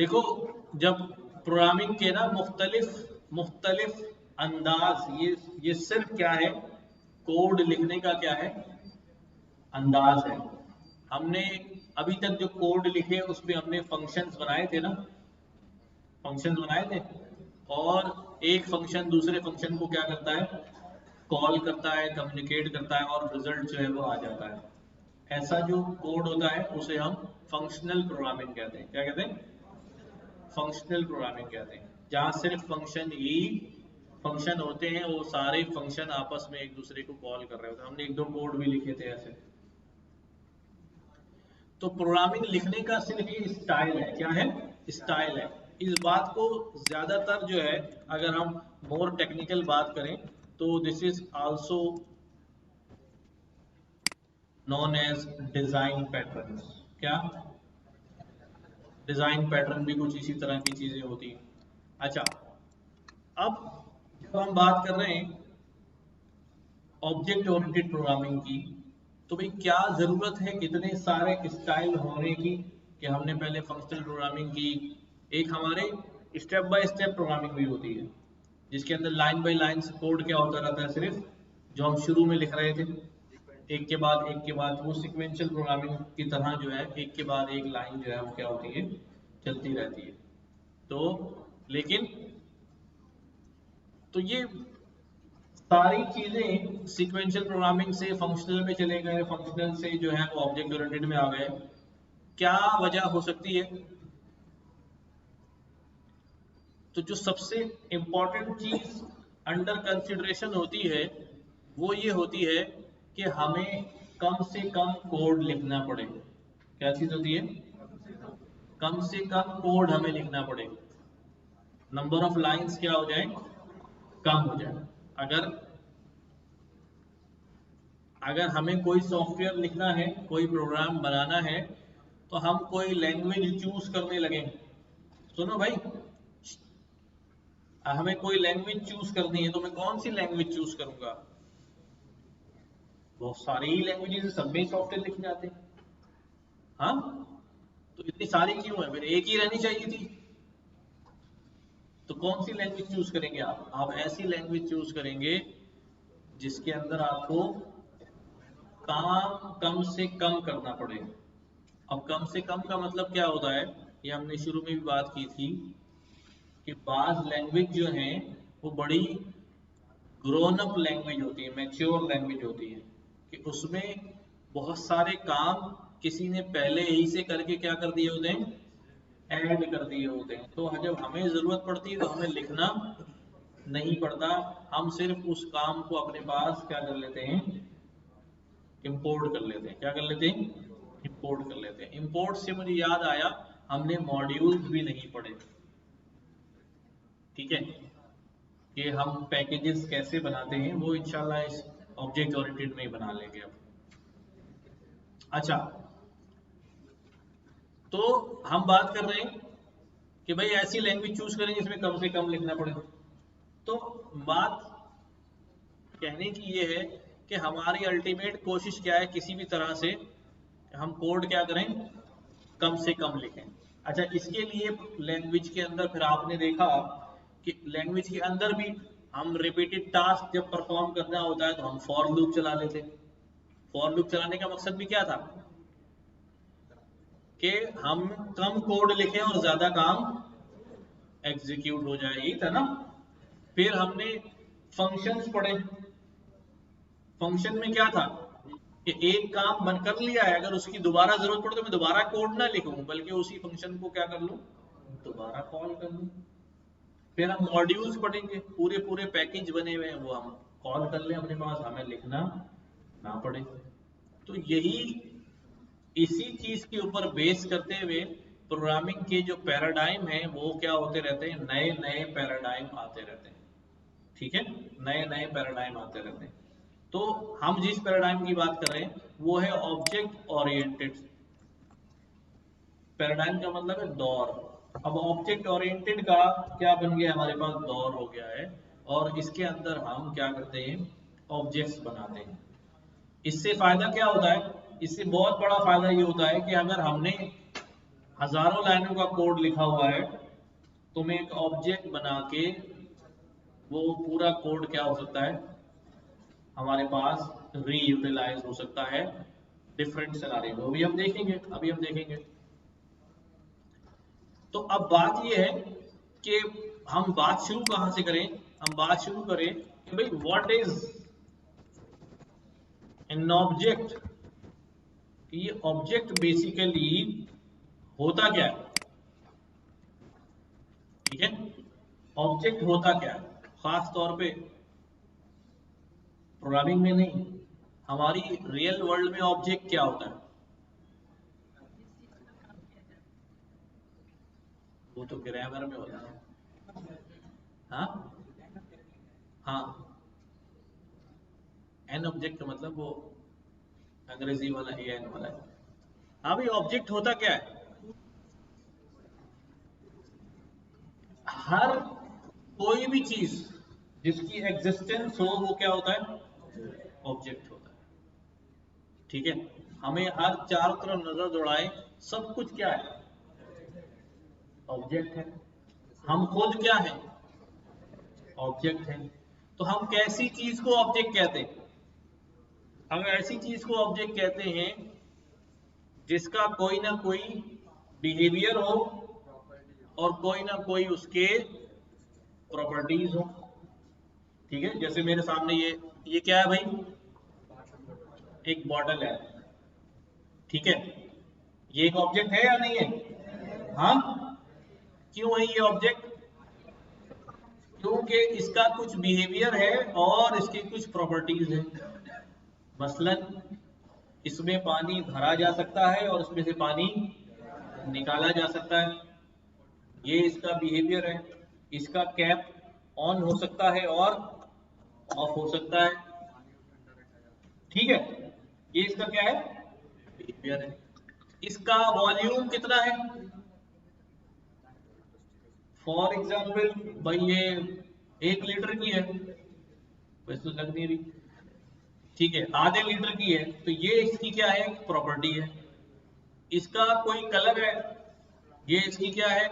देखो, जब प्रोग्रामिंग के ना मुख्तलिफ अंदाज, ये सिर्फ क्या है, कोड लिखने का क्या है, अंदाज है। हमने अभी तक जो कोड लिखे उसमें हमने फंक्शंस बनाए थे ना, फंक्शंस बनाए थे, और एक फंक्शन दूसरे फंक्शन को क्या करता है, कॉल करता है, कम्युनिकेट करता है, और रिजल्ट जो है वो आ जाता है। ऐसा जो कोड होता है उसे हम फंक्शनल प्रोग्रामिंग कहते हैं। क्या कहते हैं? फंक्शनल प्रोग्रामिंग कहते हैं, जहाँ सिर्फ फंक्शन होते हैं, वो सारे फंक्शन आपस में एक दूसरे को कॉल कर रहे होते हैं। हमने एक दो कोड भी लिखे थे ऐसे। तो प्रोग्रामिंग लिखने का सिर्फ ये स्टाइल है। क्या है? स्टाइल है। इस बात को ज्यादातर जो है, अगर हम मोर टेक्निकल बात करें तो this is also known as design pattern. क्या? डिजाइन पैटर्न भी कुछ इसी तरह की चीजें होती हैं। अच्छा, अब जब हम बात कर रहे हैं ऑब्जेक्ट ओरिएंटेड प्रोग्रामिंग की, तो भाई क्या जरूरत है इतने सारे स्टाइल होने की, कि हमने पहले फंक्शनल प्रोग्रामिंग की, एक हमारे स्टेप बाय स्टेप प्रोग्रामिंग भी होती है, जिसके अंदर लाइन बाय लाइन कोड क्या होता रहता है, सिर्फ जो हम शुरू में लिख रहे थे, एक के बाद वो सिक्वेंशियल प्रोग्रामिंग की तरह जो है, एक के बाद एक लाइन जो है वो क्या होती है, चलती रहती है। तो लेकिन तो ये सारी चीजें सीक्वेंशियल प्रोग्रामिंग से फंक्शनल में चले गए, फंक्शनल से जो है वो ऑब्जेक्ट ओरिएंटेड में आ गए। क्या वजह हो सकती है? तो जो सबसे इंपॉर्टेंट चीज अंडर कंसिडरेशन होती है वो ये होती है कि हमें कम से कम कोड लिखना पड़े। क्या चीज होती है? कम से कम कोड हमें लिखना पड़े, नंबर ऑफ लाइंस क्या हो जाए, कम हो जाए। अगर अगर हमें कोई सॉफ्टवेयर लिखना है, कोई प्रोग्राम बनाना है, तो हम कोई लैंग्वेज चूज करने लगे। सुनो भाई, हमें कोई लैंग्वेज चूज करनी है, तो मैं कौन सी लैंग्वेज चूज करूंगा? बहुत सारी ही लैंग्वेजेस, सब में सॉफ्टवेयर लिखने आते हैं। हाँ, तो इतनी सारी क्यों है? फिर एक ही रहनी चाहिए थी। तो कौन सी लैंग्वेज चूज करेंगे आप ऐसी लैंग्वेज चूज करेंगे जिसके अंदर आपको काम कम से कम करना पड़े। अब कम से कम का मतलब क्या होता है, ये हमने शुरू में भी बात की थी, कि बाज लैंग्वेज जो है वो बड़ी ग्रोन अप लैंग्वेज होती है, मैच्योर लैंग्वेज होती है, कि उसमें बहुत सारे काम किसी ने पहले ही से करके क्या कर दिए होते हैं, ऐड कर दिए होते हैं। तो जब हमें जरूरत पड़ती है तो हमें लिखना नहीं पड़ता, हम सिर्फ उस काम को अपने पास क्या कर लेते हैं, इंपोर्ट कर लेते हैं। क्या कर लेते हैं? इंपोर्ट कर लेते हैं। इंपोर्ट से मुझे याद आया, हमने मॉड्यूल्स भी नहीं पढ़े। ठीक है, कि हम पैकेजेस कैसे बनाते हैं वो इंशाल्लाह इस ऑब्जेक्ट ओरिएंटेड में ही बना लेंगे अब। अच्छा, तो हम बात कर रहे हैं कि भाई ऐसी लैंग्वेज चूज करें जिसमें कम से कम लिखना पड़े। तो बात कहने की ये है कि हमारी अल्टीमेट कोशिश क्या है, किसी भी तरह से हम कोड क्या करें, कम से कम लिखें। अच्छा, इसके लिए लैंग्वेज के अंदर फिर आपने देखा कि लैंग्वेज के अंदर भी हम रिपीटेड टास्क जब परफॉर्म करना होता है तो हम फॉर लूप चला लेते। फॉर लूप चलाने का मकसद भी क्या था, कि हम कम कोड लिखें और ज्यादा काम एग्जीक्यूट हो जाए, यही था ना। फिर हमने फंक्शंस पढ़े। फंक्शन में क्या था कि एक काम बन कर लिया है, अगर उसकी दोबारा जरूरत पड़े तो मैं दोबारा कोड ना लिखूं, बल्कि उसी फंक्शन को क्या कर लूं, दोबारा कॉल कर लूं। फिर हम मॉड्यूल्स पढ़ेंगे, पूरे पूरे पैकेज बने हुए हैं, वो हम कॉल कर लें अपने पास, हमें लिखना ना पड़े। तो यही इसी चीज के ऊपर बेस करते हुए प्रोग्रामिंग के जो पैराडाइम है वो क्या होते रहते हैं, नए नए पैराडाइम आते रहते हैं। ठीक है, नए नए पैराडाइम आते रहते हैं। तो हम जिस पैराडाइम की बात कर रहे हैं वो है ऑब्जेक्ट ओरिएंटेड पैराडाइम, का मतलब है दौर। अब ऑब्जेक्ट ओरिएंटेड का क्या बन गया, हमारे पास दौर हो गया है, और इसके अंदर हम क्या करते हैं, ऑब्जेक्ट्स बनाते हैं। इससे फायदा क्या होता है, इससे बहुत बड़ा फायदा ये होता है कि अगर हमने हजारों लाइनों का कोड लिखा हुआ है, तुम एक ऑब्जेक्ट बना के वो पूरा कोड क्या हो सकता है हमारे पास रीयूटिलाइज हो सकता है डिफरेंट सिनेरियो में। अभी हम देखेंगे। तो अब बात ये है कि हम बात शुरू कहां से करें? हम बात शुरू करें कि भाई व्हाट इज एन ऑब्जेक्ट। ये ऑब्जेक्ट बेसिकली होता क्या है? ठीक है, ऑब्जेक्ट होता क्या है? खास तौर पे प्रोग्रामिंग में नहीं, हमारी रियल वर्ल्ड में ऑब्जेक्ट क्या होता है? वो तो ग्रामर में होता है। हाँ हाँ, एन ऑब्जेक्ट का मतलब वो अंग्रेजी वाला ए एन वाला है। हाँ भाई, ऑब्जेक्ट होता क्या है? हर कोई भी चीज जिसकी एग्जिस्टेंस हो वो क्या होता है? ऑब्जेक्ट होता है। ठीक है, हमें हर चारों तरफ नजर दौड़ाए, सब कुछ क्या है? ऑब्जेक्ट है। हम खुद क्या है? ऑब्जेक्ट है। तो हम कैसी चीज को ऑब्जेक्ट कहते हैं? हम ऐसी चीज को ऑब्जेक्ट कहते हैं जिसका कोई ना कोई बिहेवियर हो और कोई ना कोई उसके प्रॉपर्टीज हो। ठीक है, जैसे मेरे सामने ये क्या है भाई? एक बॉटल है। ठीक है, ये एक ऑब्जेक्ट है या नहीं है? हाँ, क्यों है ये ऑब्जेक्ट? क्योंकि इसका कुछ बिहेवियर है और इसकी कुछ प्रॉपर्टीज है। मसलन इसमें पानी भरा जा सकता है और उसमें से पानी निकाला जा सकता है, ये इसका बिहेवियर है। इसका कैप ऑन हो सकता है और ऑफ हो सकता है। ठीक है, ये इसका क्या है? बिहेवियर है। इसका वॉल्यूम कितना है? फॉर एग्जाम्पल भाई ये 1 लीटर की है, वैसे तो लग नहीं रही। ठीक है, आधे लीटर की है, तो ये इसकी क्या है? प्रॉपर्टी है। इसका कोई कलर है, ये इसकी क्या है?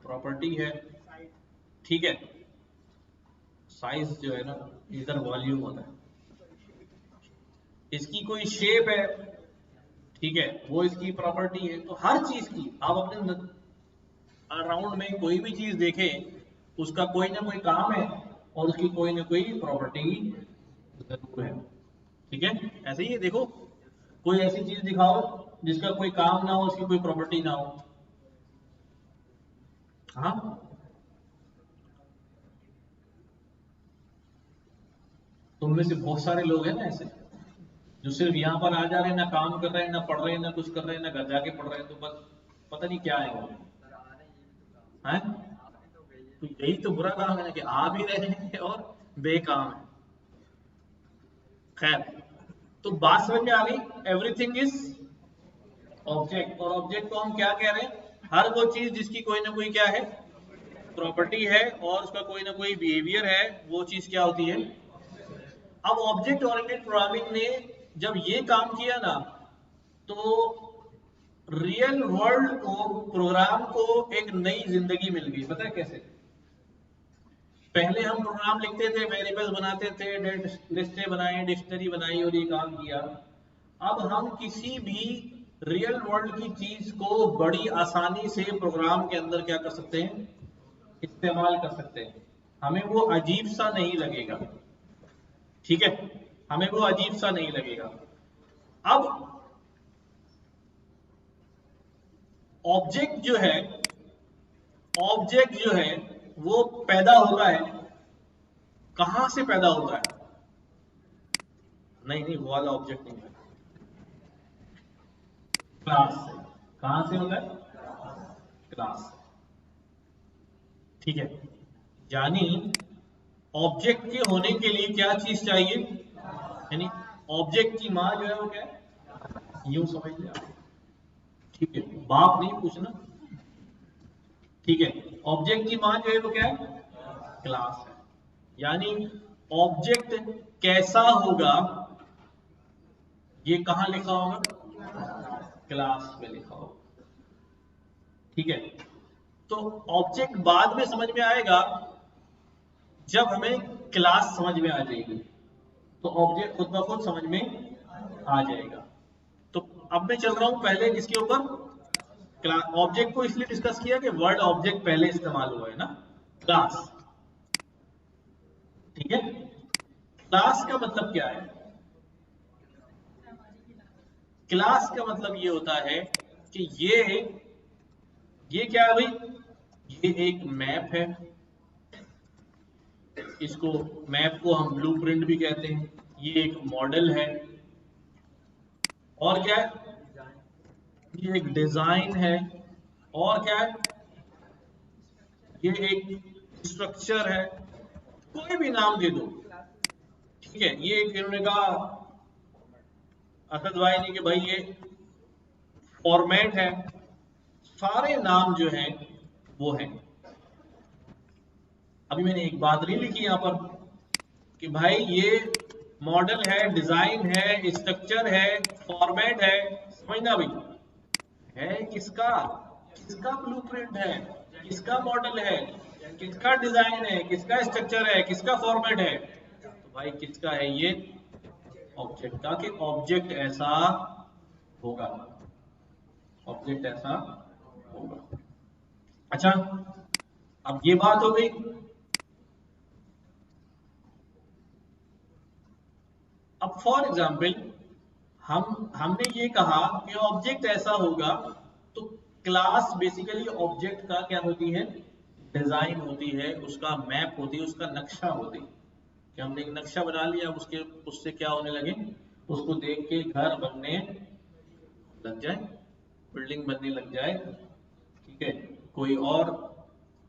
प्रॉपर्टी है। ठीक है, साइज जो है ना, इधर वॉल्यूम होता है। इसकी कोई शेप है, ठीक है, वो इसकी प्रॉपर्टी है। तो हर चीज की आप अपने अराउंड में कोई भी चीज देखें, उसका कोई ना कोई काम है और उसकी कोई ना कोई प्रॉपर्टी जरूर है। ठीक है, ऐसे ही देखो, कोई ऐसी चीज दिखाओ जिसका कोई काम ना हो, उसकी कोई प्रॉपर्टी ना हो। हाँ, तुम में से बहुत सारे लोग हैं ना ऐसे, जो सिर्फ यहाँ पर आ जा रहे हैं, ना काम कर रहे हैं, ना पढ़ रहे हैं, ना कुछ कर रहे हैं, ना घर जाके पढ़ रहे हैं, तो बस पता नहीं क्या है वो है। तो यही तो बुरा काम है ना, कि आ भी रहे हैं और बेकाम है। खैर, तो बात समझ में आ गई, एवरीथिंग इज ऑब्जेक्ट। और ऑब्जेक्ट को हम क्या कह रहे हैं? हर वो चीज जिसकी कोई ना कोई क्या है? प्रॉपर्टी है और उसका कोई ना कोई बिहेवियर है, वो चीज क्या होती है? अब ऑब्जेक्ट ओरिएंटेड प्रोग्रामिंग ने जब ये काम किया ना, तो रियल वर्ल्ड को, प्रोग्राम को एक नई जिंदगी मिल गई। पता है कैसे? पहले हम प्रोग्राम लिखते थे, वेरिएबल्स बनाते थे, लिस्टें बनाई, डिक्शनरी बनाई और ये काम किया। अब हम किसी भी रियल वर्ल्ड की चीज को बड़ी आसानी से प्रोग्राम के अंदर क्या कर सकते हैं? इस्तेमाल कर सकते हैं। हमें वो अजीब सा नहीं लगेगा। ठीक है, हमें वो अजीब सा नहीं लगेगा। अब ऑब्जेक्ट जो है वो पैदा होता है, कहां से पैदा होता है? नहीं, वो वाला ऑब्जेक्ट नहीं है, क्लास से। कहां से होता है? क्लास से। ठीक है, यानी ऑब्जेक्ट के होने के लिए क्या चीज चाहिए? यानी ऑब्जेक्ट की मां जो है वो क्या है? यूं समझ लिया। ठीक है, बाप नहीं पूछना। ठीक है, ऑब्जेक्ट की मां जो है वो क्या है? क्लास है। यानी ऑब्जेक्ट कैसा होगा, ये कहां लिखा होगा? क्लास में लिखा होगा। ठीक है। तो ऑब्जेक्ट बाद में समझ में आएगा जब हमें क्लास समझ में आ जाएगी, तो ऑब्जेक्ट खुद ब खुद समझ में आ जाएगा। तो अब मैं चल रहा हूं पहले किसके ऊपर, ऑब्जेक्ट को इसलिए डिस्कस किया कि वर्ड ऑब्जेक्ट पहले इस्तेमाल हुआ है ना, क्लास। ठीक है, क्लास का मतलब क्या है? क्लास का मतलब ये होता है कि ये क्या है भाई, ये एक मैप है, इसको मैप को हम ब्लूप्रिंट भी कहते हैं। ये एक मॉडल है, और क्या है, ये एक डिजाइन है, और क्या है, ये एक स्ट्रक्चर है, कोई भी नाम दे दो। ठीक है, ये एक इन्होंने कहा असद भाई ने कि भाई ये फॉर्मेट है, सारे नाम जो हैं वो हैं। अभी मैंने एक बात नहीं लिखी यहां पर कि भाई ये मॉडल है, डिजाइन है, स्ट्रक्चर है, फॉर्मेट है, समझना भाई, है किसका, किसका ब्लूप्रिंट है, किसका मॉडल है, किसका डिजाइन है, किसका स्ट्रक्चर है, किसका फॉर्मेट है, तो भाई किसका है ये, ऑब्जेक्ट का। कि ऑब्जेक्ट ऐसा होगा, ऑब्जेक्ट ऐसा होगा। अच्छा, अब ये बात हो गई। अब फॉर एग्जाम्पल हमने ये कहा कि ऑब्जेक्ट ऐसा होगा, तो क्लास बेसिकली ऑब्जेक्ट का क्या होती है, डिजाइन होती है, उसका मैप होती है, उसका नक्शा होती है। कि हमने एक नक्शा बना लिया, उसके उससे क्या होने लगे, उसको देख के घर बनने लग जाए, बिल्डिंग बनने लग जाए। ठीक है, कोई और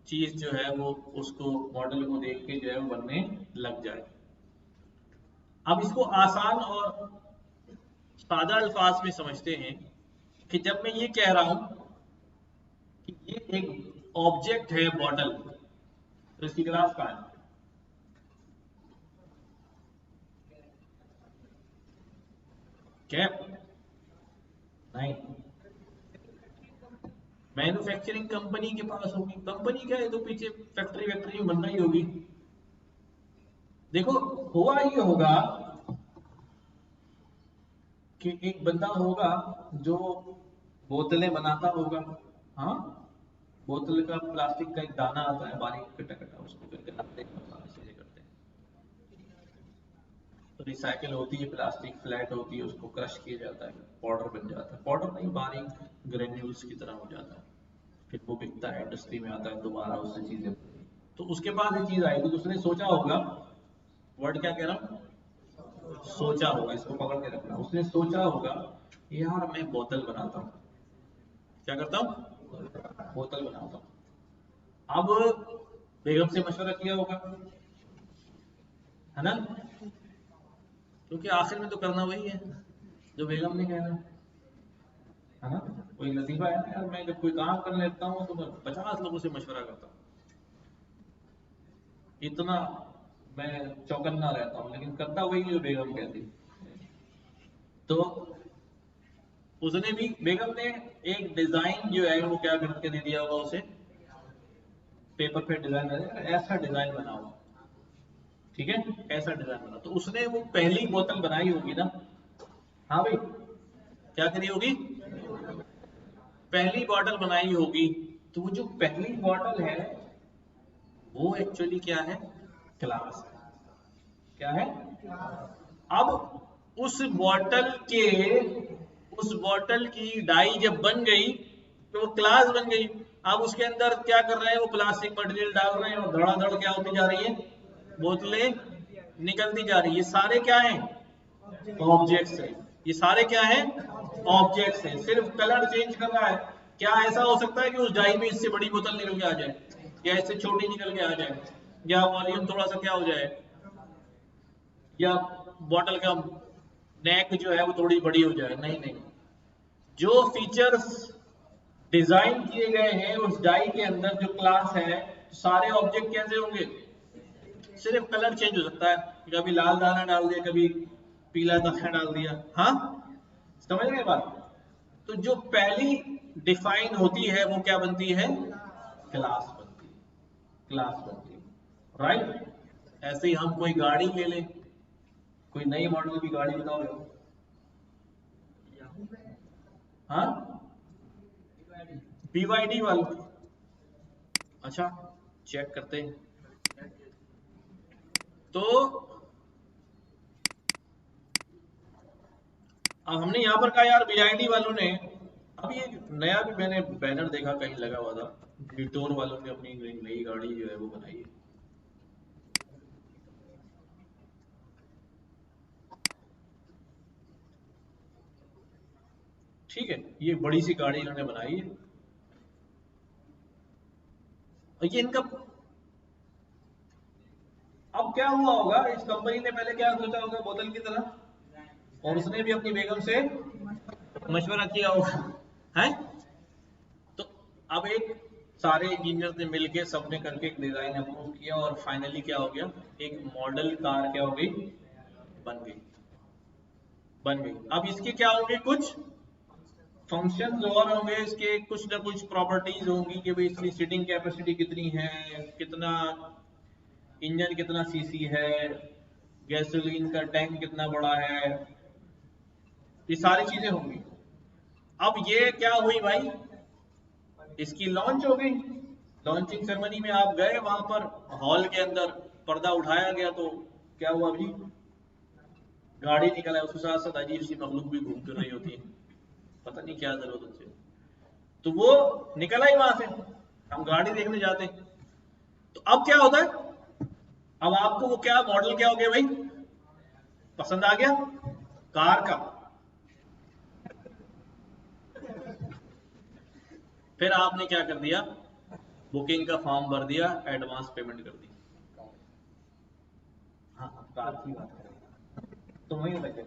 चीज जो है वो उसको मॉडल को देख के जो है वो बनने लग जाए। अब इसको आसान और सादा अल्फाज में समझते हैं कि जब मैं ये कह रहा हूं कि ये एक ऑब्जेक्ट है बॉटल, तो इसकी ग्राफ कहां है, कैप नहीं, मैन्युफैक्चरिंग कंपनी के पास होगी। कंपनी क्या है, तो पीछे फैक्ट्री वैक्ट्री बन रही होगी। देखो, हुआ ये होगा कि एक बंदा होगा जो बोतलें बनाता होगा। हाँ, बोतल का प्लास्टिक का एक दाना आता है बारीक कटा कटा, उसको करके लाते हैं, मसाले चीजें करते हैं, तो रिसाइकिल होती है, प्लास्टिक फ्लैट होती है, उसको क्रश किया जाता है, पाउडर बन जाता है, पाउडर नहीं, बारीक ग्रेन्यूल्स की तरह हो जाता है, फिर वो बिकता है, इंडस्ट्री में आता है, दोबारा उससे चीजें। तो उसके पास ये चीज आएगी, तो उसने सोचा होगा, वर्ड क्या कह रहा हूँ, सोचा होगा, इसको पकड़ के रखना। उसने सोचा होगा यार मैं बोतल बनाता हूँ, क्या करता हूँ, बोतल बनाता हूँ। अब बेगम से मशवरा किया होगा, है ना, क्योंकि आखिर में तो करना वही है जो बेगम ने कहना है ना। कोई लतीफा है ना यार, मैं जब कोई काम करने लगता हूँ तो मैं 50 लोगों से मशवरा करता हूँ, इतना मैं चौकन्ना रहता हूँ, लेकिन करता वही जो बेगम कहती। तो उसने भी, बेगम ने एक डिजाइन जो है वो क्या करके दे दिया होगा उसे, पेपर पे डिजाइन, ऐसा डिजाइन बनाओ। ठीक है, ऐसा डिजाइन बना, तो उसने वो पहली बोतल बनाई होगी ना। हाँ भाई, क्या करी होगी, पहली बॉटल बनाई होगी। तो वो जो पहली बॉटल है वो एक्चुअली क्या है, क्लास है। क्या है, अब उस बॉटल के, उस बॉटल की डाई जब बन गई तो वो क्लास बन गई। अब उसके अंदर क्या कर रहे हैं, वो प्लास्टिक मटेरियल डाल रहे हैं और धड़ाधड़ क्या होती जा रही है, बोतलें निकलती जा रही है। ये सारे क्या हैं, ऑब्जेक्ट्स हैं। ये सारे क्या हैं, ऑब्जेक्ट्स हैं, सिर्फ कलर चेंज कर रहा है। क्या ऐसा हो सकता है कि उस डाई में इससे बड़ी बोतल निकल के आ जाए, या इससे छोटी निकल के आ जाए, या वॉल्यूम थोड़ा सा क्या हो जाए, या बॉटल का नेक जो है वो थोड़ी बड़ी हो जाए? नहीं नहीं, जो फीचर्स डिजाइन किए गए हैं उस डाई के अंदर, जो क्लास है, सारे ऑब्जेक्ट कैसे होंगे, सिर्फ कलर चेंज हो सकता है, कभी लाल दाना डाल दिया, कभी पीला दाना डाल दिया। हाँ, समझ गए बात। तो जो पहली डिफाइन होती है वो क्या बनती है? क्लास बनती है, क्लास बनती है, राइट। ऐसे ही हम कोई गाड़ी ले लें, कोई नई मॉडल की गाड़ी बताओ। हाँ, BYD वालों की। अच्छा, चेक करते हैं। तो अब हमने यहाँ पर कहा यार BYD वालों ने, अब ये नया भी मैंने बैनर देखा कहीं लगा हुआ था, डिटोर वालों ने अपनी नई गाड़ी जो है वो बनाई है। ठीक है, ये बड़ी सी गाड़ी इन्होंने बनाई है, और ये इनका, अब क्या हुआ होगा, इस कंपनी ने पहले क्या सोचा होगा, बोतल की तरह, और उसने भी अपनी बेगम से मशवरा किया होगा, है। तो अब एक सारे इंजीनियर ने मिलके सबने करके एक डिजाइन अप्रूव किया, और फाइनली क्या हो गया, एक मॉडल कार क्या हो गई, बन गई, बन गई। अब इसके क्या होंगे, कुछ फंक्शंस और होंगे, इसके कुछ ना कुछ प्रॉपर्टीज होंगी कि भाई इसकी सीटिंग कैपेसिटी कितनी है, कितना इंजन, कितना सीसी है, गैसोलीन का टैंक कितना बड़ा है, ये सारी चीजें होंगी। अब ये क्या हुई भाई, इसकी लॉन्च हो गई, लॉन्चिंग सेरेमनी में आप गए, वहां पर हॉल के अंदर पर्दा उठाया गया, तो क्या हुआ जी, गाड़ी निकला है, उसके साथ साथ अजीब सी मखलूक भी घूम फिर रही होती है, पता नहीं क्या जरूरत होती है, तो वो निकला ही वहां से, हम गाड़ी देखने जाते हैं। तो अब क्या होता है, अब आपको वो क्या मॉडल क्या हो गया भाई, पसंद आ गया कार का, फिर आपने क्या कर दिया, बुकिंग का फॉर्म भर दिया, एडवांस पेमेंट कर दी। हाँ, कार की बात करें तो वही लगे।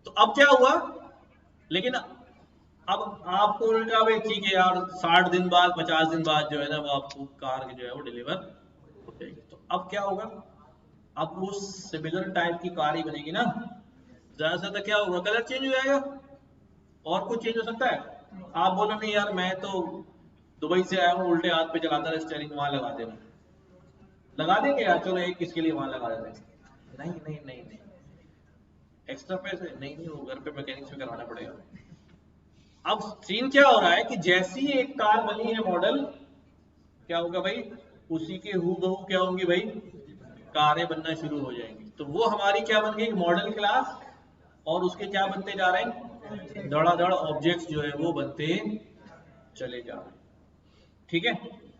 तो अब क्या हुआ, लेकिन अब आपको उल्टा भाई, ठीक है यार, 60 दिन बाद 50 दिन बाद जो है ना वो आपको कार जो है वो डिलीवर हो जाएगी। तो अब क्या होगा, अब वो सिमिलर टाइप की कार ही बनेगी ना, ज्यादा से ज्यादा क्या होगा, कलर चेंज हो जाएगा, और कुछ चेंज हो सकता है। आप बोलो नहीं यार, मैं तो दुबई से आया हूँ, उल्टे हाथ पे चलाता रहा, स्टीयरिंग वहां लगा देना, लगा देंगे यार, चलो एक किसके लिए वहां लगा देते हैं, नहीं नहीं नहीं नहीं, एक्स्ट्रा पैसे नहीं, नहीं वो घर पे मैकेनिक्स में करवाना पड़ेगा। अब सीन क्या हो रहा है कि जैसी एक कार बनी है मॉडल, क्या होगा भाई, उसी के हूबहू क्या होंगी भाई, कारें बनना शुरू हो जाएंगी। तो वो हमारी क्या बन गई, मॉडल क्लास, और उसके क्या बनते जा रहे हैं, धड़ाधड़ ऑब्जेक्ट्स जो है वो बनते चले जा रहे हैं। ठीक है,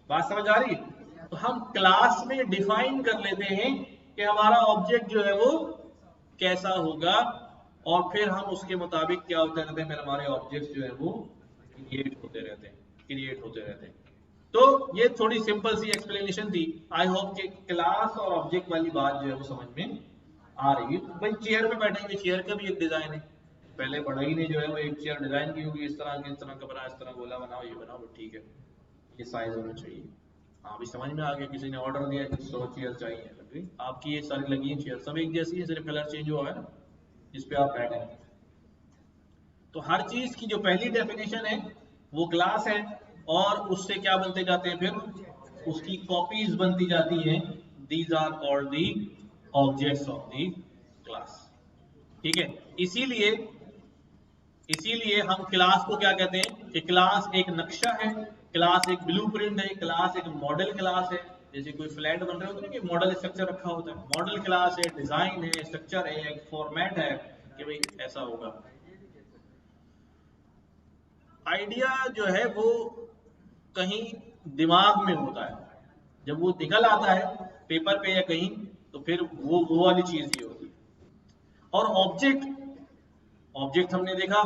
बात समझ आ रही है। तो हम क्लास में डिफाइन कर लेते हैं कि हमारा ऑब्जेक्ट जो है वो कैसा होगा, और फिर हम उसके मुताबिक क्या होते रहते हैं, फिर हमारे ऑब्जेक्ट्स जो है वो क्रिएट होते रहते हैं, क्रिएट होते रहते हैं। तो ये थोड़ी सिंपल सी एक्सप्लेनेशन थी, आई होप कि क्लास और ऑब्जेक्ट वाली बात जो है वो समझ में आ रही है। भाई चेयर पे बैठेंगे, चेयर का भी एक डिजाइन है, पहले बढ़ई ने जो है वो एक चेयर डिजाइन की होगी, इस तरह की, इस तरह का बना, इस तरह बोला बनाओ, ये बनाओ, ठीक है, ये साइज होना चाहिए। हाँ, अभी समझ में आ गया, किसी ने ऑर्डर दिया कि 100 चेयर चाहिए, लग गई आपकी, ये सारी लगी है चेयर, सब एक जैसी है, सिर्फ कलर चेंज हुआ है ना जिस पे आप बैठे हैं। तो हर चीज की जो पहली डेफिनेशन है वो क्लास है, और उससे क्या बनते जाते हैं, फिर उसकी कॉपीज बनती जाती हैं, these are called the objects of the class. ठीक है, इसीलिए इसीलिए हम क्लास को क्या कहते हैं, कि क्लास एक नक्शा है, क्लास एक ब्लूप्रिंट है, क्लास एक मॉडल क्लास है। जैसे कोई फ्लैट बन रहे होते हैं कि मॉडल स्ट्रक्चर रखा होता है, मॉडल क्लास है, डिजाइन है, स्ट्रक्चर है, एक फॉर्मेट है कि भाई ऐसा होगा। आइडिया जो है वो कहीं दिमाग में होता है, जब वो निकल आता है पेपर पे या कहीं, तो फिर वो वाली चीज ही होती है। और ऑब्जेक्ट, ऑब्जेक्ट हमने देखा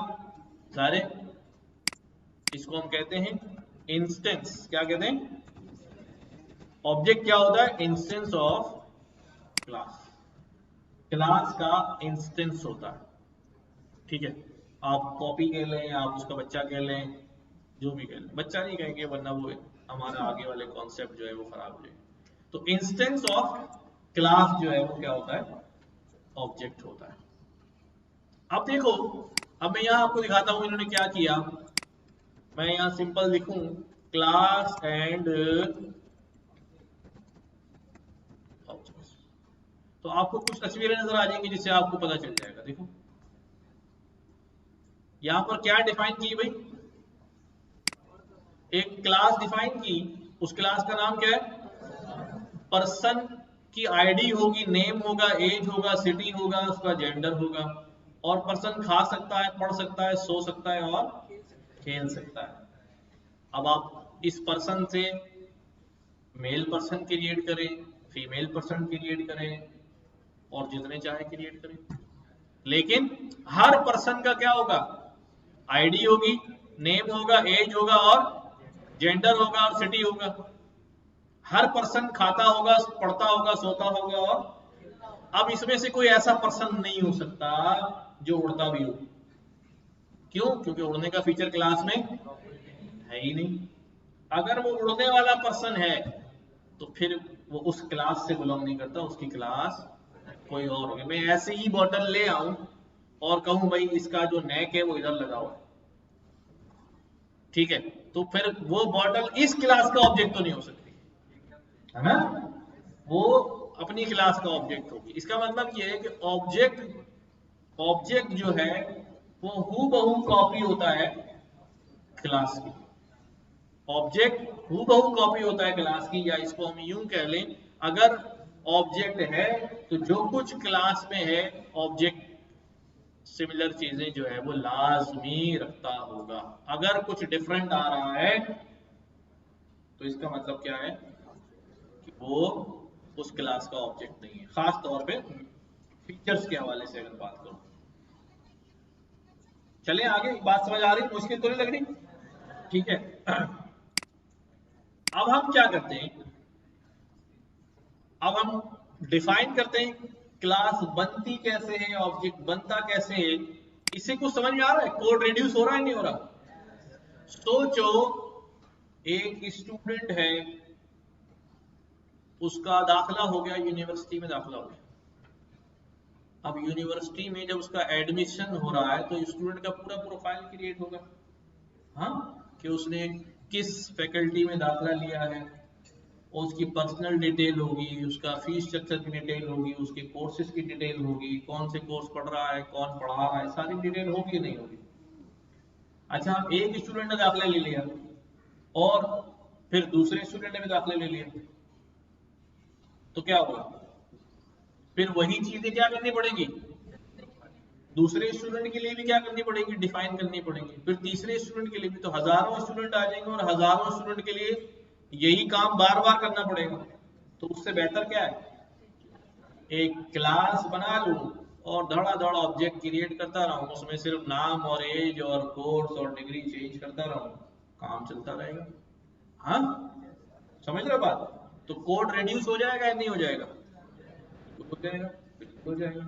सारे, इसको हम कहते हैं इंस्टेंस। क्या कहते हैं, ऑब्जेक्ट क्या होता है, इंस्टेंस ऑफ क्लास, क्लास का इंस्टेंस होता है। ठीक है, आप कॉपी कह लें, आप उसका बच्चा कह लें, जो भी कह लें, बच्चा नहीं कहेंगे वरना वो हमारा आगे वाले कॉन्सेप्ट जो है वो खराब हो जाए। तो इंस्टेंस ऑफ क्लास जो है वो क्या होता है, ऑब्जेक्ट होता है। अब देखो, अब मैं यहाँ आपको दिखाता हूँ इन्होंने क्या किया। मैं यहाँ सिंपल लिखूं क्लास एंड, तो आपको कुछ तस्वीरें नजर आ जाएंगी जिससे आपको पता चल जाएगा। देखो यहाँ पर क्या डिफाइन की भाई, एक क्लास डिफाइन की, उस क्लास का नाम क्या है, पर्सन की आईडी होगी, नेम होगा, एज होगा, सिटी होगा, उसका जेंडर होगा, और पर्सन खा सकता है, पढ़ सकता है, सो सकता है और खेल सकता है। अब आप इस पर्सन से मेल पर्सन क्रिएट करें, फीमेल पर्सन क्रिएट करें, और जितने चाहे क्रिएट करें, लेकिन हर पर्सन का क्या होगा, आईडी होगी, नेम होगा, एज होगा और जेंडर होगा और सिटी होगा। हर पर्सन खाता होगा, पढ़ता होगा, सोता होगा, और अब इसमें से कोई ऐसा पर्सन नहीं हो सकता जो उड़ता भी हो। क्यों? क्योंकि उड़ने का फीचर क्लास में है ही नहीं। अगर वो उड़ने वाला पर्सन है तो फिर वो उस क्लास से बिलोंग नहीं करता, उसकी क्लास कोई और होगी। मैं ऐसे ही बॉटल ले आऊं और कहूं भाई इसका जो नेक है वो इधर लगाओ, ठीक है, तो फिर वो बॉटल इस क्लास का ऑब्जेक्ट तो नहीं हो सकती, है ना, वो अपनी क्लास का ऑब्जेक्ट होगी। इसका मतलब ये है कि ऑब्जेक्ट जो है वो हूबहू कॉपी होता है क्लास की। ऑब्जेक्ट हूबहू कॉपी होता है क्लास की, या इसको हम यूं कह लें, अगर ऑब्जेक्ट है तो जो कुछ क्लास में है ऑब्जेक्ट सिमिलर चीजें जो है वो लाजमी रखता होगा। अगर कुछ डिफरेंट आ रहा है तो इसका मतलब क्या है कि वो उस क्लास का ऑब्जेक्ट नहीं है, खास तौर पे फीचर्स के हवाले से अगर बात करूं। चलिए आगे, बात समझ आ रही, मुश्किल तो नहीं लग रही, ठीक है। अब हम क्या करते हैं, अब हम डिफाइन करते हैं क्लास बनती कैसे है, ऑब्जेक्ट बनता कैसे है। इससे कुछ समझ में आ रहा है? कोड रिड्यूस हो रहा है नहीं हो रहा? सोचो एक स्टूडेंट है, उसका दाखिला हो गया, यूनिवर्सिटी में दाखिला हो गया। अब यूनिवर्सिटी में जब उसका एडमिशन हो रहा है तो स्टूडेंट का पूरा प्रोफाइल क्रिएट होगा, हाँ, कि उसने किस फैकल्टी में दाखिला लिया है, और उसकी पर्सनल डिटेल होगी, उसका फीस स्ट्रक्चर की डिटेल होगी, उसके कोर्सेज की डिटेल होगी, कौन से कोर्स पढ़ रहा है, कौन पढ़ा रहा है, सारी डिटेल होगी नहीं होगी। अच्छा, एक स्टूडेंट ने दाखिला ले लिया और फिर दूसरे स्टूडेंट ने भी दाखिला ले लिया, तो क्या होगा, फिर वही चीजें क्या करनी पड़ेगी, दूसरे स्टूडेंट के लिए भी क्या करनी पड़ेगी, डिफाइन करनी पड़ेगी, फिर तीसरे स्टूडेंट के लिए भी। तो हजारों स्टूडेंट आ जाएंगे और हजारों स्टूडेंट के लिए यही काम बार बार करना पड़ेगा। तो उससे बेहतर क्या है, एक क्लास बना लूं और धड़ाधड़ ऑब्जेक्ट क्रिएट करता रहूं, उसमें सिर्फ नाम और एज और कोर्स और डिग्री चेंज करता रहूं, काम चलता रहेगा। हाँ, समझ रहे हो बात? तो कोड रिड्यूस हो जाएगा या नहीं हो जाएगा? हो जाएगा, बिल्कुल हो जाएगा।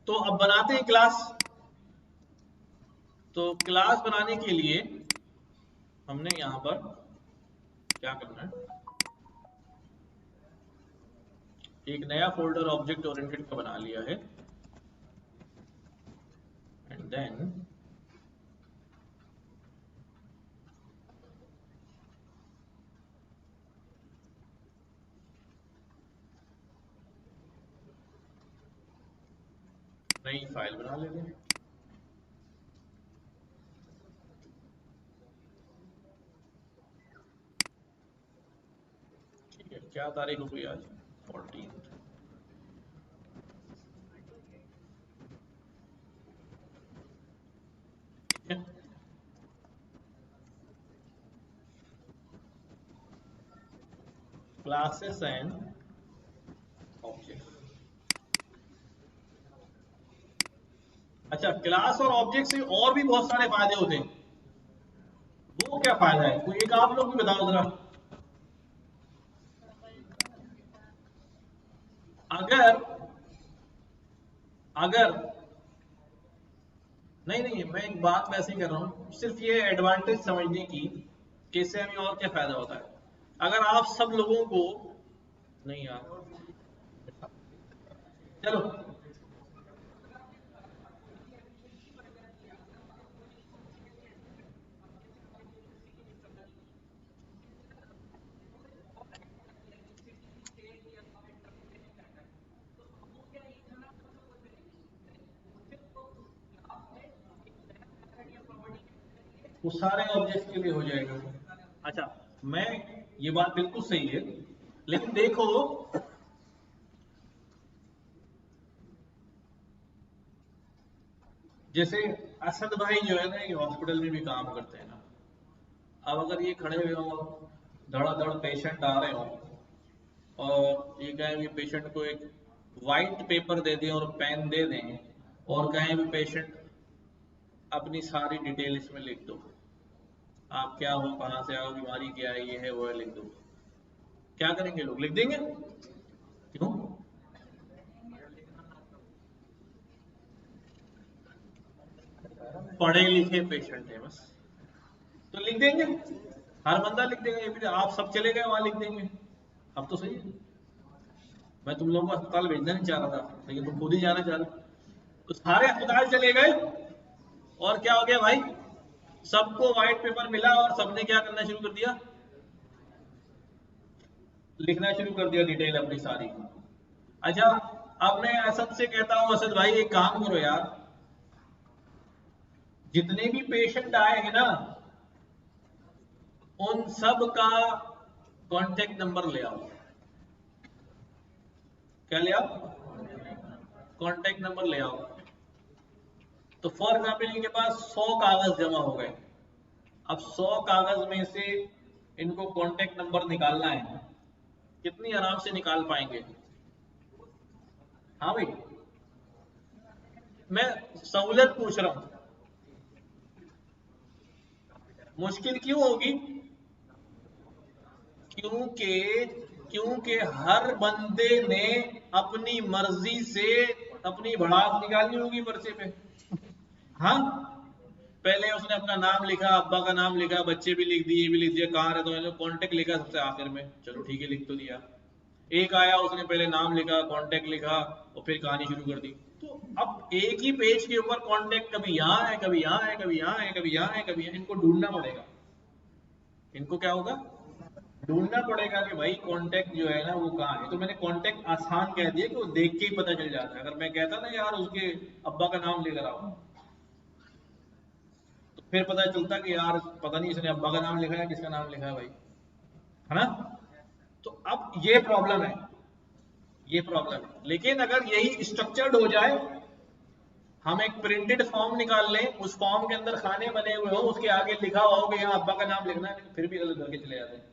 तो अब बनाते हैं क्लास। तो क्लास बनाने के लिए हमने यहां पर क्या करना है, एक नया फोल्डर ऑब्जेक्ट ओरिएंटेड का बना लिया है, एंड देन नई फाइल बना लेते हैं। ठीक है, क्या तारीख हो गई आज, 14। ठीक है, क्लासेस एंड ऑब्जेक्ट। अच्छा, क्लास और ऑब्जेक्ट से और भी बहुत सारे फायदे होते हैं। वो क्या फायदा है, कोई एक आप लोग भी बताओ जरा। अगर अगर नहीं नहीं, मैं एक बात वैसे ही कर रहा हूं, सिर्फ ये एडवांटेज समझने की कि इससे हमें और क्या फायदा होता है। अगर आप सब लोगों को, नहीं यार, चलो वो सारे ऑब्जेक्ट्स के लिए हो जाएगा। अच्छा, मैं ये बात बिल्कुल सही है, लेकिन देखो जैसे असद भाई जो है ना, ये हॉस्पिटल में भी काम करते हैं ना। अब अगर ये खड़े हुए हो, धड़ाधड़ पेशेंट आ रहे हो, और ये कहें भी पेशेंट को एक वाइट पेपर दे दें और पेन दे दें, और कहें भी पेशेंट अपनी सारी डिटेल इसमें लिख दो, आप क्या हो, कहाँ से आओ, बीमारी क्या है, ये है वो है, लिख दो, क्या करेंगे लोग? लिख देंगे? क्यों? पढ़े लिखे पेशेंट है बस, तो लिख देंगे, हर बंदा लिख देगा। ये भी आप सब चले गए वहां लिख देंगे। अब तो सही है, मैं तुम लोगों को अस्पताल भेजना नहीं चाह रहा था, लेकिन तुम खुद ही जाना चाह रहे। तो सारे अस्पताल चले गए, और क्या हो गया भाई, सबको व्हाइट पेपर मिला और सबने क्या करना शुरू कर दिया, लिखना शुरू कर दिया डिटेल अपनी सारी। अच्छा, अब मैं असद से कहता हूं, असद भाई एक काम करो यार, जितने भी पेशेंट आए हैं ना, उन सब का कांटेक्ट नंबर ले आओ। क्या ले आओ? कांटेक्ट नंबर ले आओ। तो फॉर एग्जाम्पल इनके पास 100 कागज जमा हो गए। अब 100 कागज में से इनको कांटेक्ट नंबर निकालना है, कितनी आराम से निकाल पाएंगे? हाँ भाई, मैं सहूलियत पूछ रहा हूं, मुश्किल क्यों होगी? क्योंकि क्योंकि हर बंदे ने अपनी मर्जी से अपनी भड़ास निकालनी होगी पर्चे पे। हाँ, पहले उसने अपना नाम लिखा, अब्बा का नाम लिखा, बच्चे भी लिख दिए, ये भी लिख दिया, कहाँ रहते हो, कॉन्टेक्ट लिखा सबसे आखिर में, चलो ठीक है लिख तो दिया। एक आया, उसने पहले नाम लिखा, कांटेक्ट लिखा, और फिर कहानी शुरू कर दी। तो अब एक ही पेज के ऊपर कांटेक्ट कभी यहाँ है, कभी यहाँ है, कभी यहाँ है, कभी यहाँ है, कभी यहाँ, इनको ढूंढना पड़ेगा। इनको क्या होगा? ढूंढना पड़ेगा कि भाई कांटेक्ट जो है ना वो कहाँ है। तो मैंने कांटेक्ट आसान कह दिया कि वो देख के ही पता चल जाता है। अगर मैं कहता ना यार उसके अब्बा का नाम लेकर आओ, तो फिर पता चलता कि यार पता नहीं इसने अब्बा का नाम लिखा है किसका नाम लिखा है भाई, है ना? तो अब ये प्रॉब्लम है, ये प्रॉब्लम है। लेकिन अगर यही स्ट्रक्चर्ड हो जाए, हम एक प्रिंटेड फॉर्म निकाल लें, उस फॉर्म के अंदर खाने बने हुए हो, उसके आगे लिखा हुआ हो कि यहाँ अब्बा का नाम लिखना है, फिर भी गलत करके चले जाते हैं।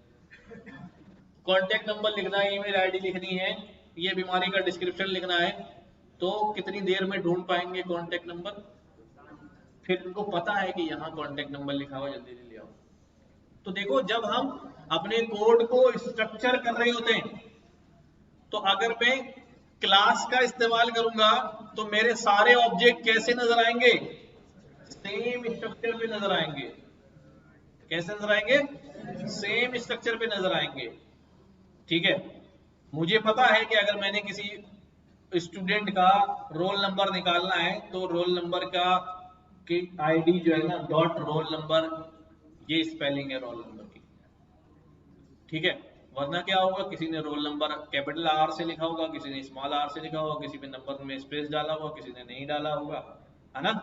कॉन्टेक्ट नंबर लिखना है, ईमेल आईडी लिखनी है, ये बीमारी का डिस्क्रिप्शन लिखना है, तो कितनी देर में ढूंढ पाएंगे कॉन्टेक्ट नंबर? फिर उनको पता है कि यहाँ कॉन्टेक्ट नंबर लिखा हुआ, जल्दी ले आओ। तो देखो, जब हम अपने कोड को स्ट्रक्चर कर रहे होते हैं, तो अगर मैं क्लास का इस्तेमाल करूंगा तो मेरे सारे ऑब्जेक्ट कैसे नजर आएंगे? सेम स्ट्रक्चर पे नजर आएंगे। कैसे नजर आएंगे? सेम स्ट्रक्चर पे नजर आएंगे। ठीक है, मुझे पता है कि अगर मैंने किसी स्टूडेंट का रोल नंबर निकालना है, तो रोल नंबर का की आईडी जो है ना, डॉट रोल नंबर, ये स्पेलिंग है रोल नंबर की। ठीक है, वरना क्या होगा, किसी ने रोल नंबर कैपिटल आर से लिखा होगा, किसी ने स्मॉल आर से लिखा होगा, किसी ने नंबर में स्पेस डाला होगा, किसी ने नहीं डाला होगा, है ना?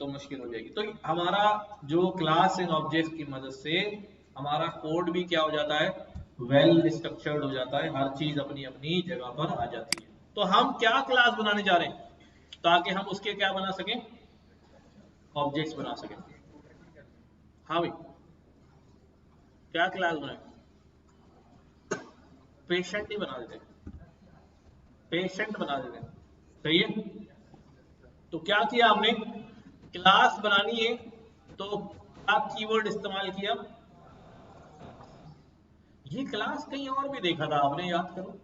तो मुश्किल हो जाएगी। तो हमारा जो क्लास इन ऑब्जेक्ट की मदद से हमारा कोड भी क्या हो जाता है, वेल स्ट्रक्चर्ड हो जाता है, हर चीज अपनी अपनी जगह पर आ जाती है। तो हम क्या क्लास बनाने जा रहे हैं ताकि हम उसके क्या बना सकें, ऑब्जेक्ट्स बना सकें। हाँ भाई, क्या क्लास बनाए? पेशेंट ही बना देते, पेशेंट बना देते। सही है। तो क्या किया हमने, क्लास बनानी है तो क्या कीवर्ड इस्तेमाल किया? ये क्लास कहीं और भी देखा था आपने, याद करो,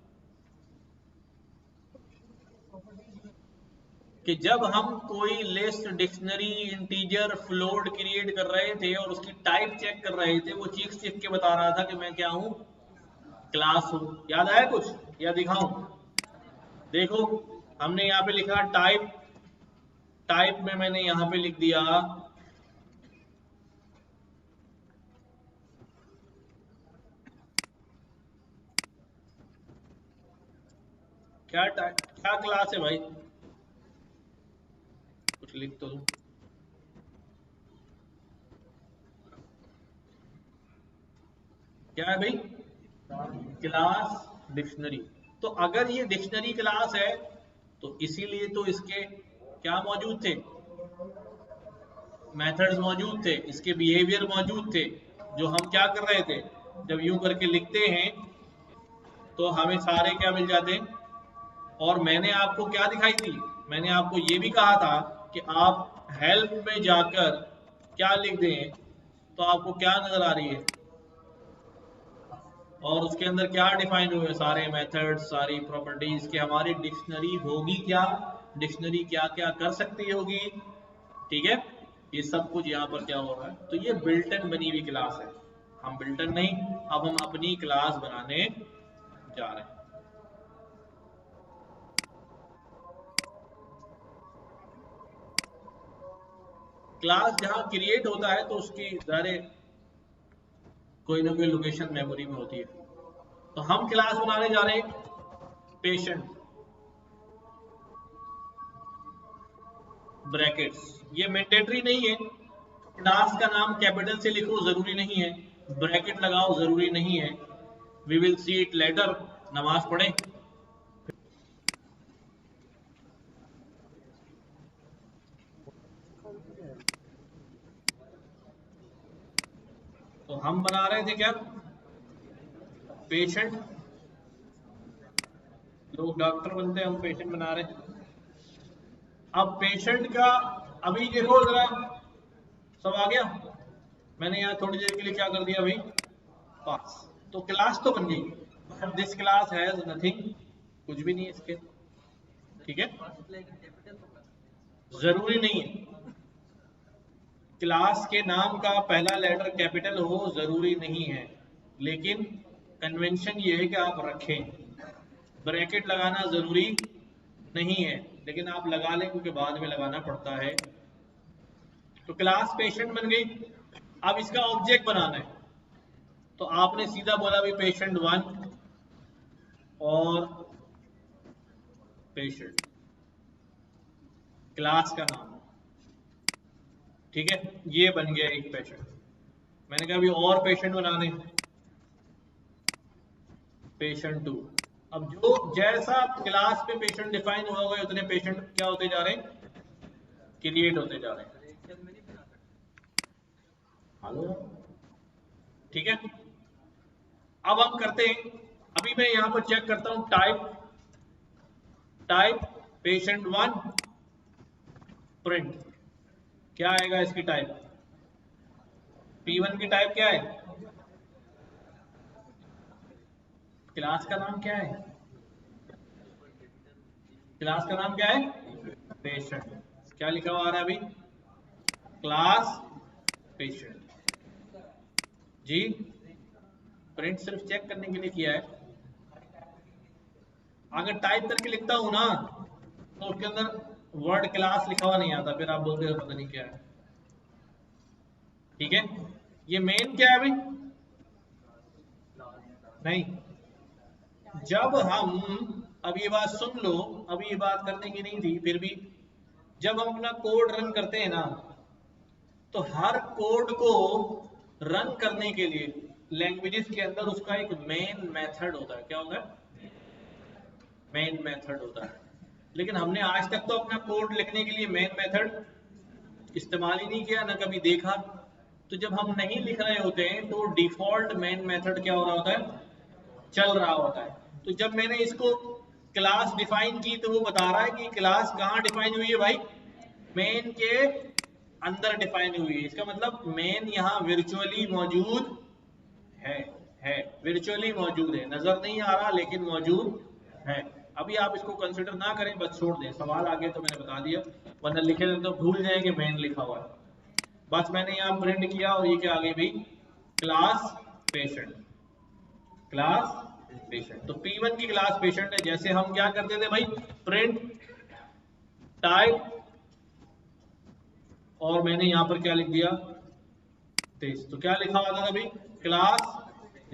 कि जब हम कोई list, dictionary, integer, float create कर रहे थे और उसकी टाइप चेक कर रहे थे, वो चीख चीख के बता रहा था कि मैं क्या हूं, क्लास हूं। याद आया कुछ, या दिखाऊं? देखो, हमने यहाँ पे लिखा टाइप, टाइप में मैंने यहाँ पे लिख दिया क्या टाइप, क्या क्लास है भाई, कुछ लिख तो दूं। क्या है भाई? Class dictionary. तो अगर ये डिक्शनरी क्लास है तो इसीलिए तो इसके क्या मौजूद थे? मेथड्स मौजूद थे, इसके बिहेवियर मौजूद थे, जो हम क्या कर रहे थे, जब यूं करके लिखते हैं तो हमें सारे क्या मिल जाते हैं। और मैंने आपको क्या दिखाई थी, मैंने आपको ये भी कहा था कि आप हेल्प में जाकर क्या लिख दें तो आपको क्या नजर आ रही है, और उसके अंदर क्या डिफाइन हुए, सारे मेथड्स, सारी प्रॉपर्टीज की हमारी डिक्शनरी होगी क्या, डिक्शनरी क्या क्या कर सकती होगी। ठीक है, ये सब कुछ यहाँ पर क्या हो रहा है, तो ये बिल्ट इन बनी हुई क्लास है। हम बिल्ट इन नहीं, अब हम अपनी क्लास बनाने जा रहे हैं। क्लास जहाँ क्रिएट होता है तो उसकी ज़ाहिर कोई ना कोई लोकेशन मेमोरी में होती है। तो हम क्लास बनाने जा रहे हैं पेशेंट ब्रैकेट्स। ये मैंडेटरी नहीं है, क्लास का नाम कैपिटल से लिखो जरूरी नहीं है, ब्रैकेट लगाओ जरूरी नहीं है। We will see it later. नमाज पढ़े। तो हम बना रहे थे क्या, पेशेंट। लोग डॉक्टर बनते हैं, हम पेशेंट बना रहे हैं। अब पेशेंट का अभी देखो जरा, सब आ गया। मैंने यहाँ थोड़ी देर के लिए क्या कर दिया भाई, पास। तो क्लास तो बन गई, but this class has nothing, कुछ भी नहीं है इसके। ठीक है, जरूरी नहीं है क्लास के नाम का पहला लेटर कैपिटल हो, जरूरी नहीं है, लेकिन कन्वेंशन ये है कि आप रखें। ब्रैकेट लगाना जरूरी नहीं है, लेकिन आप लगा लें क्योंकि बाद में लगाना पड़ता है। तो क्लास पेशेंट बन गई। अब इसका ऑब्जेक्ट बनाना है, तो आपने सीधा बोला भी पेशेंट 1 और पेशेंट, क्लास का नाम। ठीक है, ये बन गया एक पेशेंट। मैंने कहा अभी और पेशेंट बनाने, पेशेंट 2। अब जो जैसा क्लास पे पेशेंट डिफाइन हुआ होगा उतने पेशेंट क्या होते जा रहे हैं, क्रिएट होते जा रहे हैं। हेलो, ठीक है। अब हम करते हैं, अभी मैं यहां पर चेक करता हूं टाइप, टाइप पेशेंट 1 प्रिंट। क्या आएगा इसकी टाइप, P1 की टाइप क्या है, क्लास का नाम क्या है, क्लास का नाम क्या है, पेशेंट। क्या लिखा हुआ आ रहा है अभी, क्लास पेशेंट। जी, प्रिंट सिर्फ चेक करने के लिए किया है। अगर टाइप करके लिखता हूं ना तो उसके अंदर वर्ड क्लास लिखा हुआ नहीं आता, फिर आप बोलते हो पता नहीं क्या है। ठीक है, ये मेन क्या है अभी, नहीं। जब हम, अब ये बात सुन लो, अभी ये बात करने की नहीं थी, फिर भी जब हम अपना कोड रन करते हैं ना, तो हर कोड को रन करने के लिए लैंग्वेजेस के अंदर उसका एक मेन मेथड होता है। क्या होता है, मेन मेथड होता है। लेकिन हमने आज तक तो अपना कोड लिखने के लिए मेन मेथड इस्तेमाल ही नहीं किया, ना कभी देखा। तो जब हम नहीं लिख रहे होते हैं तो डिफॉल्ट मेन मेथड क्या हो रहा होता है, चल रहा होता है। तो जब मैंने इसको क्लास डिफाइन की तो वो बता रहा है कि क्लास कहाँ डिफाइन हुई है भाई, मेन के अंदर डिफाइन हुई है। इसका मतलब मेन यहाँ वर्चुअली मौजूद है, है वर्चुअली मौजूद है, नजर नहीं आ रहा लेकिन मौजूद है। अभी आप इसको कंसिडर ना करें, बस छोड़ दें। सवाल आगे तो मैंने बता दिया, वरना लिखे तो भूल जाएंगे मेन लिखा हुआ है। बस मैंने यहाँ प्रिंट किया और ये क्या आगे भी, क्लास पेशेंट, क्लास पेशेंट। तो P1 की क्लास पेशेंट है। जैसे हम क्या करते थे भाई, प्रिंट टाइप, और मैंने यहां पर क्या लिख दिया, तेज। तो क्या लिखा हुआ था अभी, क्लास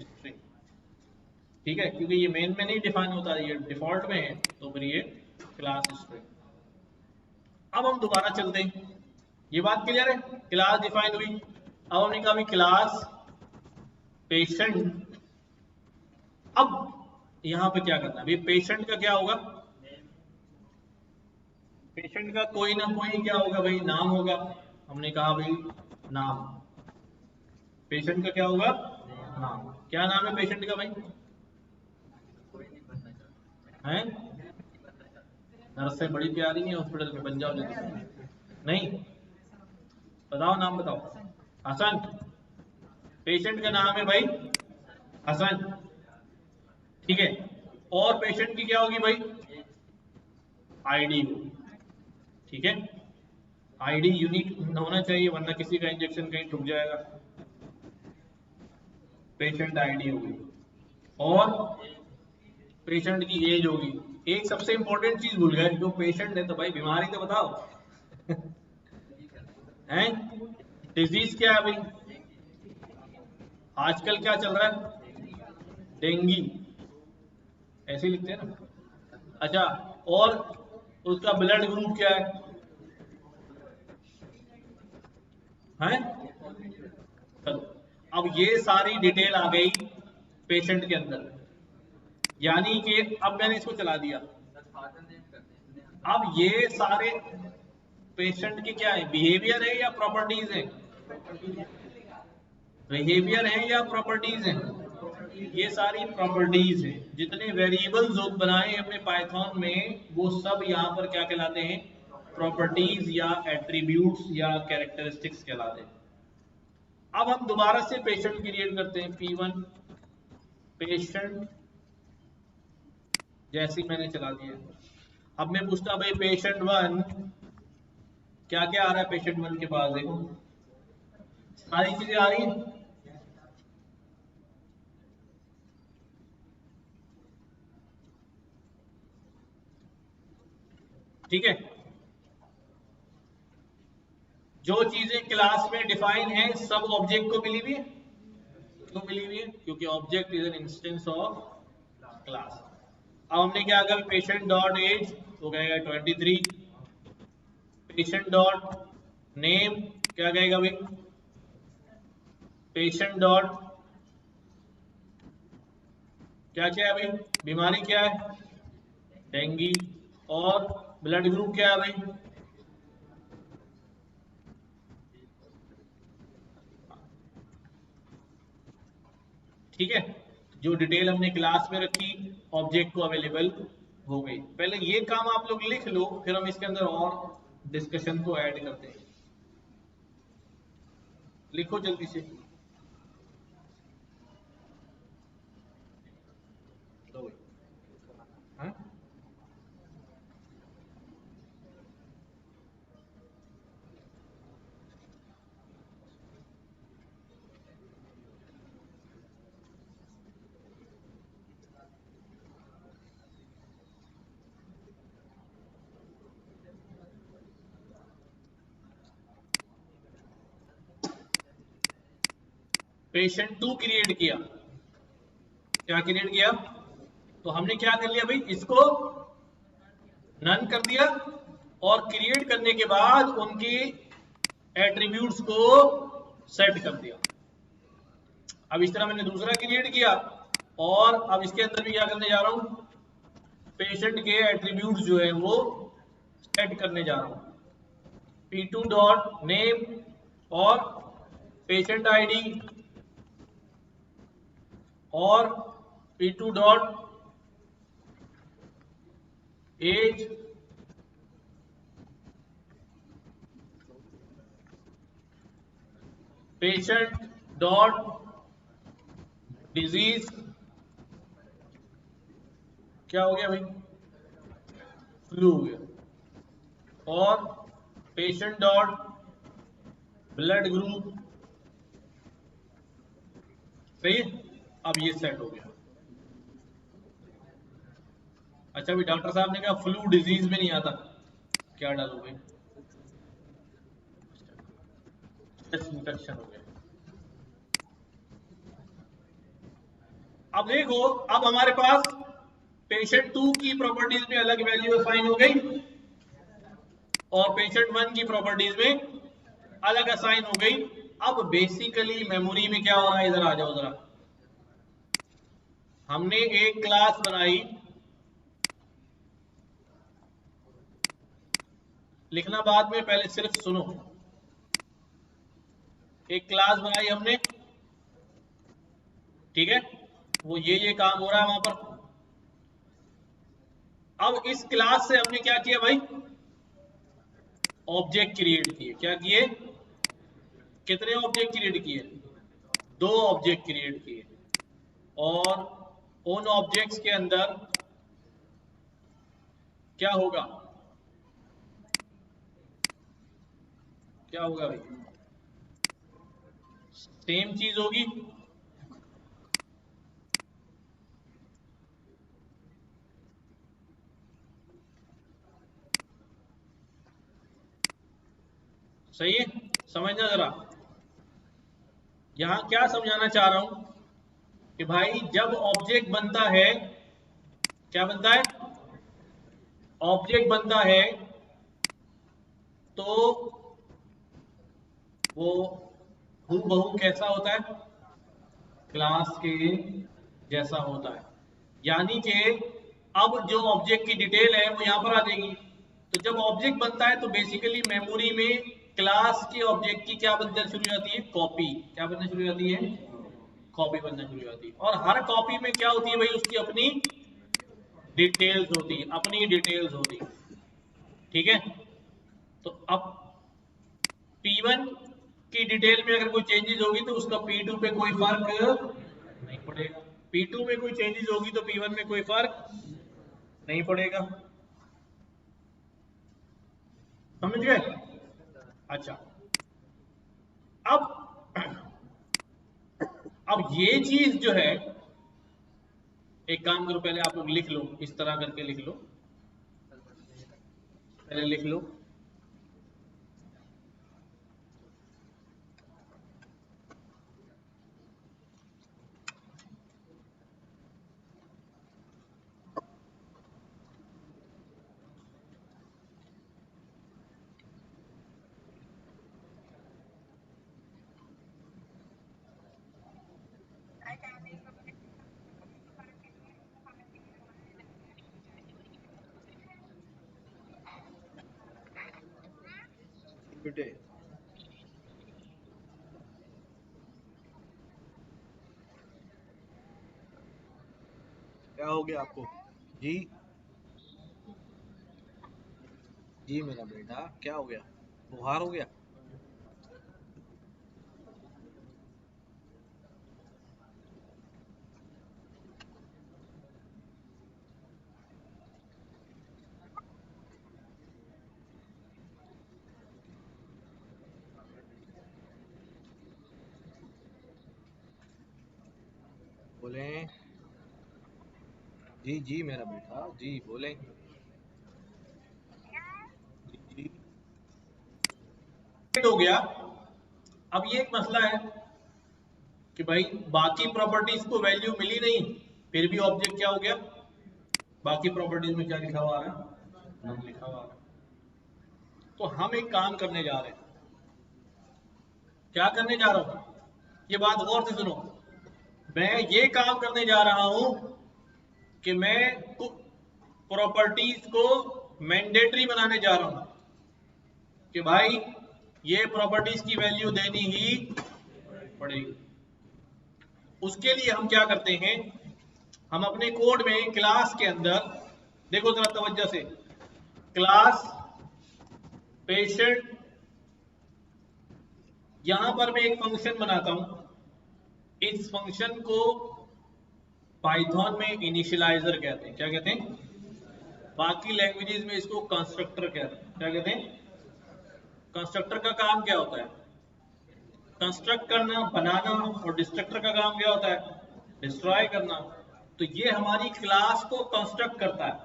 स्ट्रिंग। ठीक है, क्योंकि ये मेन में नहीं डिफाइन होता, ये डिफॉल्ट में है, तो फिर ये क्लास स्ट्रिंग। अब हम दोबारा चलते हैं, ये बात क्लियर है, क्लास डिफाइन हुई। अब हमने कहा क्लास पेशेंट अब यहां पे क्या करना है अभी, पेशेंट का क्या होगा, पेशेंट का कोई ना कोई क्या होगा भाई, नाम होगा। हमने कहा भाई नाम, पेशेंट का क्या होगा, नाम। क्या नाम है पेशेंट का भाई, हैं? नर्स से बड़ी प्यारी है हॉस्पिटल में, बन जाओ जल्दी। नहीं, बताओ नाम बताओ। हसन, पेशेंट का नाम है भाई हसन, ठीक है। और पेशेंट की क्या होगी भाई, आईडी होगी, ठीक है। आईडी यूनिक होना चाहिए वरना किसी का इंजेक्शन कहीं ठुक जाएगा। पेशेंट आईडी होगी और पेशेंट की एज होगी। एक सबसे इंपॉर्टेंट चीज भूल गए, जो पेशेंट है तो भाई बीमारी तो बताओ हैं, डिजीज क्या है भाई, आजकल क्या चल रहा है, डेंगू, ऐसे ही लिखते हैं ना। अच्छा, और उसका ब्लड ग्रुप क्या है? चलो, अब ये सारी डिटेल आ गई पेशेंट के अंदर, यानी कि अब मैंने इसको चला दिया। अब ये सारे पेशेंट के क्या है, बिहेवियर है या प्रॉपर्टीज है, बिहेवियर है या प्रॉपर्टीज है, ये सारी प्रॉपर्टीज है। जितने वेरिएबल्स बनाए हमने पाइथन में वो सब यहाँ पर क्या कहलाते हैं, प्रॉपर्टीज या एट्रीब्यूट्स या कैरेक्टरिस्टिक्स कहलाते हैं। अब हम दोबारा से पेशेंट क्रिएट करते हैं, P1 पेशेंट, जैसे ही मैंने चला दिया। अब मैं पूछता भाई पेशेंट 1 क्या क्या आ रहा है, पेशेंट 1 के पास देखो सारी चीजें आ रही हैं, ठीक है। जो चीजें क्लास में डिफाइन है सब ऑब्जेक्ट को मिली हुई है, क्यों मिली हुई है, क्योंकि object is an instance of class. अब हमने क्या कहा, पेशेंट डॉट एज तो कहेगा 23, पेशेंट डॉट नेम क्या कहेगा भाई, पेशेंट डॉट क्या क्या है भाई, बीमारी क्या है, डेंगू, और ब्लड ग्रुप क्या है भाई, ठीक है। जो डिटेल हमने क्लास में रखी ऑब्जेक्ट को अवेलेबल हो गई। पहले ये काम आप लोग लिख लो, फिर हम इसके अंदर और डिस्कशन को ऐड करते हैं। लिखो जल्दी से, हाँ? पेशेंट 2 क्रिएट किया, क्या क्रिएट किया, तो हमने क्या कर लिया भाई, इसको नन कर दिया और क्रिएट करने के बाद उनकी एट्रीब्यूट्स को सेट कर दिया। अब इस तरह मैंने दूसरा क्रिएट किया और अब इसके अंदर भी क्या करने जा रहा हूं, पेशेंट के एट्रीब्यूट्स जो है वो सेट करने जा रहा हूं। P2 डॉट नेम और पेशेंट आईडी और P2 dot as patient dot disease क्या हो गया भाई, फ्लू हो गया, और पेशेंट डॉट ब्लड ग्रुप, सही है। अब ये सेट हो गया। अच्छा भाई डॉक्टर साहब ने कहा फ्लू डिजीज में नहीं आता, क्या डालोगे, इन्फेक्शन हो गया। अब देखो, अब हमारे पास पेशेंट 2 की प्रॉपर्टीज में अलग वैल्यू असाइन हो गई और पेशेंट 1 की प्रॉपर्टीज में अलग असाइन हो गई। अब बेसिकली मेमोरी में क्या हो रहा है, इधर आ जाओ जरा, हमने एक क्लास बनाई, लिखना बाद में, पहले सिर्फ सुनो। एक क्लास बनाई हमने, ठीक है, वो ये काम हो रहा है वहां पर। अब इस क्लास से हमने क्या किया भाई, ऑब्जेक्ट क्रिएट किए। क्या किए, कितने ऑब्जेक्ट क्रिएट किए, 2 ऑब्जेक्ट क्रिएट किए। और उन ऑब्जेक्ट्स के अंदर क्या होगा, क्या होगा भाई, सेम चीज होगी। सही है, समझना जरा। यहां क्या समझाना चाह रहा हूं कि भाई जब ऑब्जेक्ट बनता है, क्या बनता है, ऑब्जेक्ट बनता है, तो वो हूबहू कैसा होता है, क्लास के जैसा होता है। यानी कि अब जो ऑब्जेक्ट की डिटेल है वो यहां पर आ जाएगी। तो जब ऑब्जेक्ट बनता है तो बेसिकली मेमोरी में क्लास के ऑब्जेक्ट की क्या बनना शुरू हो जाती है, कॉपी। क्या बनना शुरू हो जाती है, कॉपी बनना शुरू हो जाती है। और हर कॉपी में क्या होती है भाई, उसकी अपनी डिटेल्स होती है, अपनी डिटेल्स होती है, ठीक है। तो अब P1 की डिटेल में अगर कोई चेंजेस होगी तो उसका P2 पे कोई फर्क नहीं पड़ेगा। P2 में कोई चेंजेस होगी तो P1 में कोई फर्क नहीं पड़ेगा। समझ गए। अच्छा, अब अब ये चीज जो है, एक काम करो, पहले आप लोग लिख लो, इस तरह करके लिख लो, पहले लिख लो। बेटे क्या हो गया आपको? जी जी मेरा बेटा, क्या हो गया? बुखार हो गया? बोले जी जी मेरा बेटा, जी बोले जी जी। हो गया। अब ये एक मसला है कि भाई बाकी प्रॉपर्टीज को वैल्यू मिली नहीं, फिर भी ऑब्जेक्ट क्या हो गया, बाकी प्रॉपर्टीज में क्या लिखा हुआ आ रहा है, नन लिखा हुआ आ रहा है। तो हम एक काम करने जा रहे हैं, क्या करने जा रहा हूं, ये बात गौर से सुनो। मैं ये काम करने जा रहा हूं कि मैं प्रॉपर्टीज को मैंडेटरी बनाने जा रहा हूं कि भाई ये प्रॉपर्टीज की वैल्यू देनी ही पड़ेगी। उसके लिए हम क्या करते हैं, हम अपने कोड में क्लास के अंदर, देखो जरा तवज्जो से, क्लास पेशेंट, यहां पर मैं एक फंक्शन बनाता हूं। इस फंक्शन को पाइथन में इनिशियलाइजर कहते हैं। क्या कहते हैं, बाकी लैंग्वेजेस में इसको कंस्ट्रक्टर कहते हैं। क्या कहते हैं, कंस्ट्रक्टर का काम क्या होता है, कंस्ट्रक्ट करना, बनाना। और डिस्ट्रक्टर का काम क्या होता है, डिस्ट्रॉय करना। तो ये हमारी क्लास को कंस्ट्रक्ट करता है,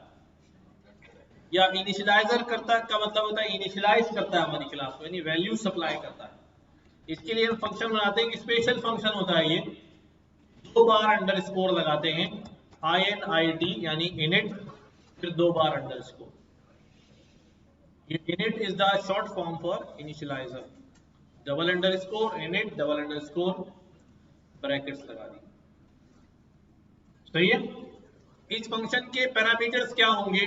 या इनिशियलाइजर करता है, का मतलब होता है इनिशियलाइज करता है हमारी क्लास को, यानी वैल्यू सप्लाई करता है। इसके लिए हम फंक्शन बनाते हैं, स्पेशल फंक्शन होता है ये, 2 बार अंडरस्कोर लगाते हैं, INIT यानी इनिट, फिर 2 बार अंडरस्कोर। ये init is the short form for initialiser, double underscore init, double underscore brackets लगा दी। सही है। इस फंक्शन के पैरामीटर्स क्या होंगे?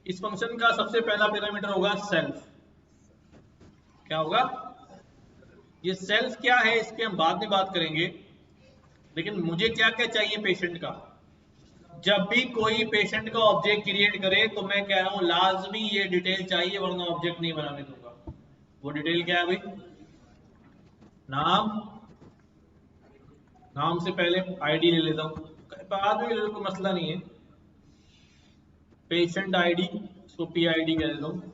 इस फंक्शन का सबसे पहला पैरामीटर होगा सेल्फ। क्या होगा? ये सेल्फ क्या है इसकी हम बाद में बात करेंगे, लेकिन मुझे क्या क्या चाहिए पेशेंट का। जब भी कोई पेशेंट का ऑब्जेक्ट क्रिएट करे तो मैं कह रहा हूं लाजमी ये डिटेल चाहिए, वरना ऑब्जेक्ट नहीं बनाने दूंगा। वो डिटेल क्या है भाई? नाम, नाम से पहले आईडी ले लेता हूँ, बाद में ले लो, कोई मसला नहीं है। पेशेंट आईडी, इसको पी आई डी कह देता हूँ।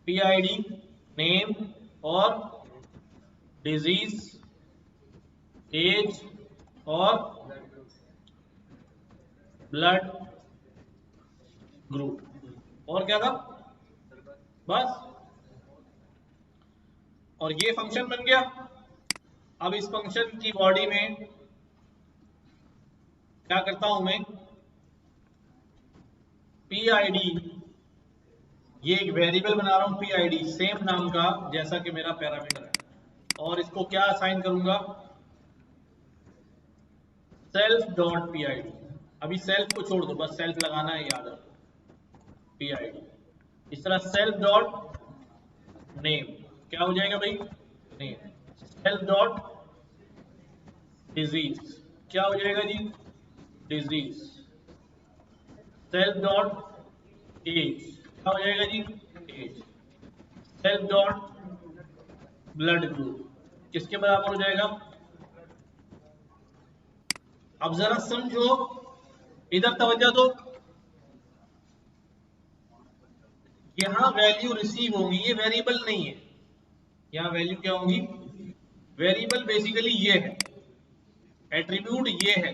पी आई डी, नेम और डिजीज, एज और ब्लड ग्रुप, और क्या था? बस। और ये फंक्शन बन गया। अब इस फंक्शन की बॉडी में क्या करता हूं मैं? पी आई डी, ये एक वेरिएबल बना रहा हूं पी आई डी सेम नाम का जैसा कि मेरा पैरामीटर है, और इसको क्या असाइन करूंगा? Self dot P I D. अभी सेल्फ को छोड़ दो, बस सेल्फ लगाना है, याद रखो। पी आई डी इस तरह सेल्फ डॉट नेम, क्या हो जाएगा भाई? नेम। सेल्फ डॉट डिजीज, क्या हो जाएगा जी? डिजीज। सेल्फ डॉट एज, क्या हो जाएगा जी? Age. Self dot blood group, किसके बराबर हो जाएगा? अब जरा समझो, इधर तवज्जो दो। यहां वैल्यू रिसीव होंगी, ये वेरिएबल नहीं है। यहां वैल्यू क्या होंगी? वेरिएबल बेसिकली ये है, एट्रीब्यूट ये है,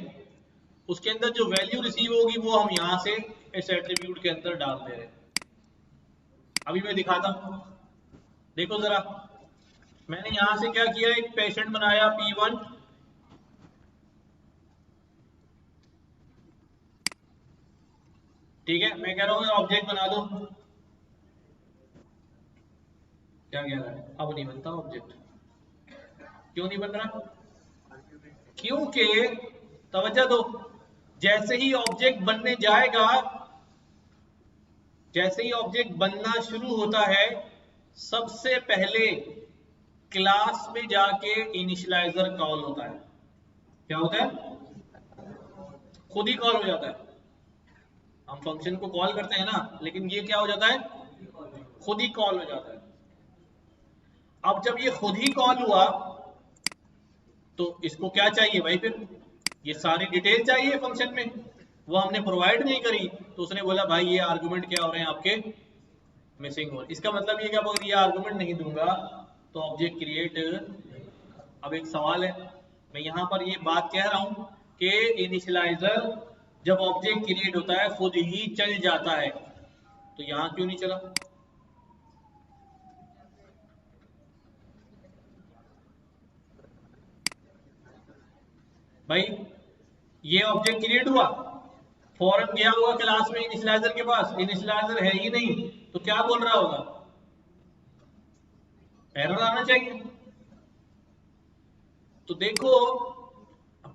उसके अंदर जो वैल्यू रिसीव होगी वो हम यहां से इस एट्रीब्यूट के अंदर डाल दे रहे हैं। अभी मैं दिखाता हूं, देखो जरा। मैंने यहां से क्या किया, एक पेशेंट बनाया P1, ठीक है। मैं कह रहा हूं ऑब्जेक्ट बना दो। क्या कह रहा है? अब नहीं बनता ऑब्जेक्ट। क्यों नहीं बन रहा? क्योंकि तवज्जो दो, जैसे ही ऑब्जेक्ट बनने जाएगा, जैसे ही ऑब्जेक्ट बनना शुरू होता है, सबसे पहले क्लास में जाके इनिशियलाइजर कॉल होता है। क्या होता है? खुद ही कॉल हो जाता है। हम फंक्शन को कॉल करते हैं ना, लेकिन ये क्या हो जाता है? खुद ही कॉल हो जाता है। अब जब ये खुद ही कॉल हुआ तो इसको क्या चाहिए भाई? फिर ये सारी डिटेल चाहिए फंक्शन में, वो हमने प्रोवाइड नहीं करी, तो उसने बोला भाई ये आर्गुमेंट क्या हो रहे हैं आपके? मिसिंग हो। इसका मतलब ये क्या, अगर ये आर्गुमेंट नहीं दूंगा तो ऑब्जेक्ट क्रिएट। अब एक सवाल है, मैं यहां पर ये बात कह रहा हूं कि इनिशियलाइजर जब ऑब्जेक्ट क्रिएट होता है खुद ही चल जाता है, तो यहां क्यों नहीं चला? भाई ये ऑब्जेक्ट क्रिएट हुआ, फौरन गया होगा क्लास में इनिशियलाइजर के पास, इनिशियलाइजर है ही नहीं, तो क्या बोल रहा होगा? एरर आना चाहिए। तो देखो,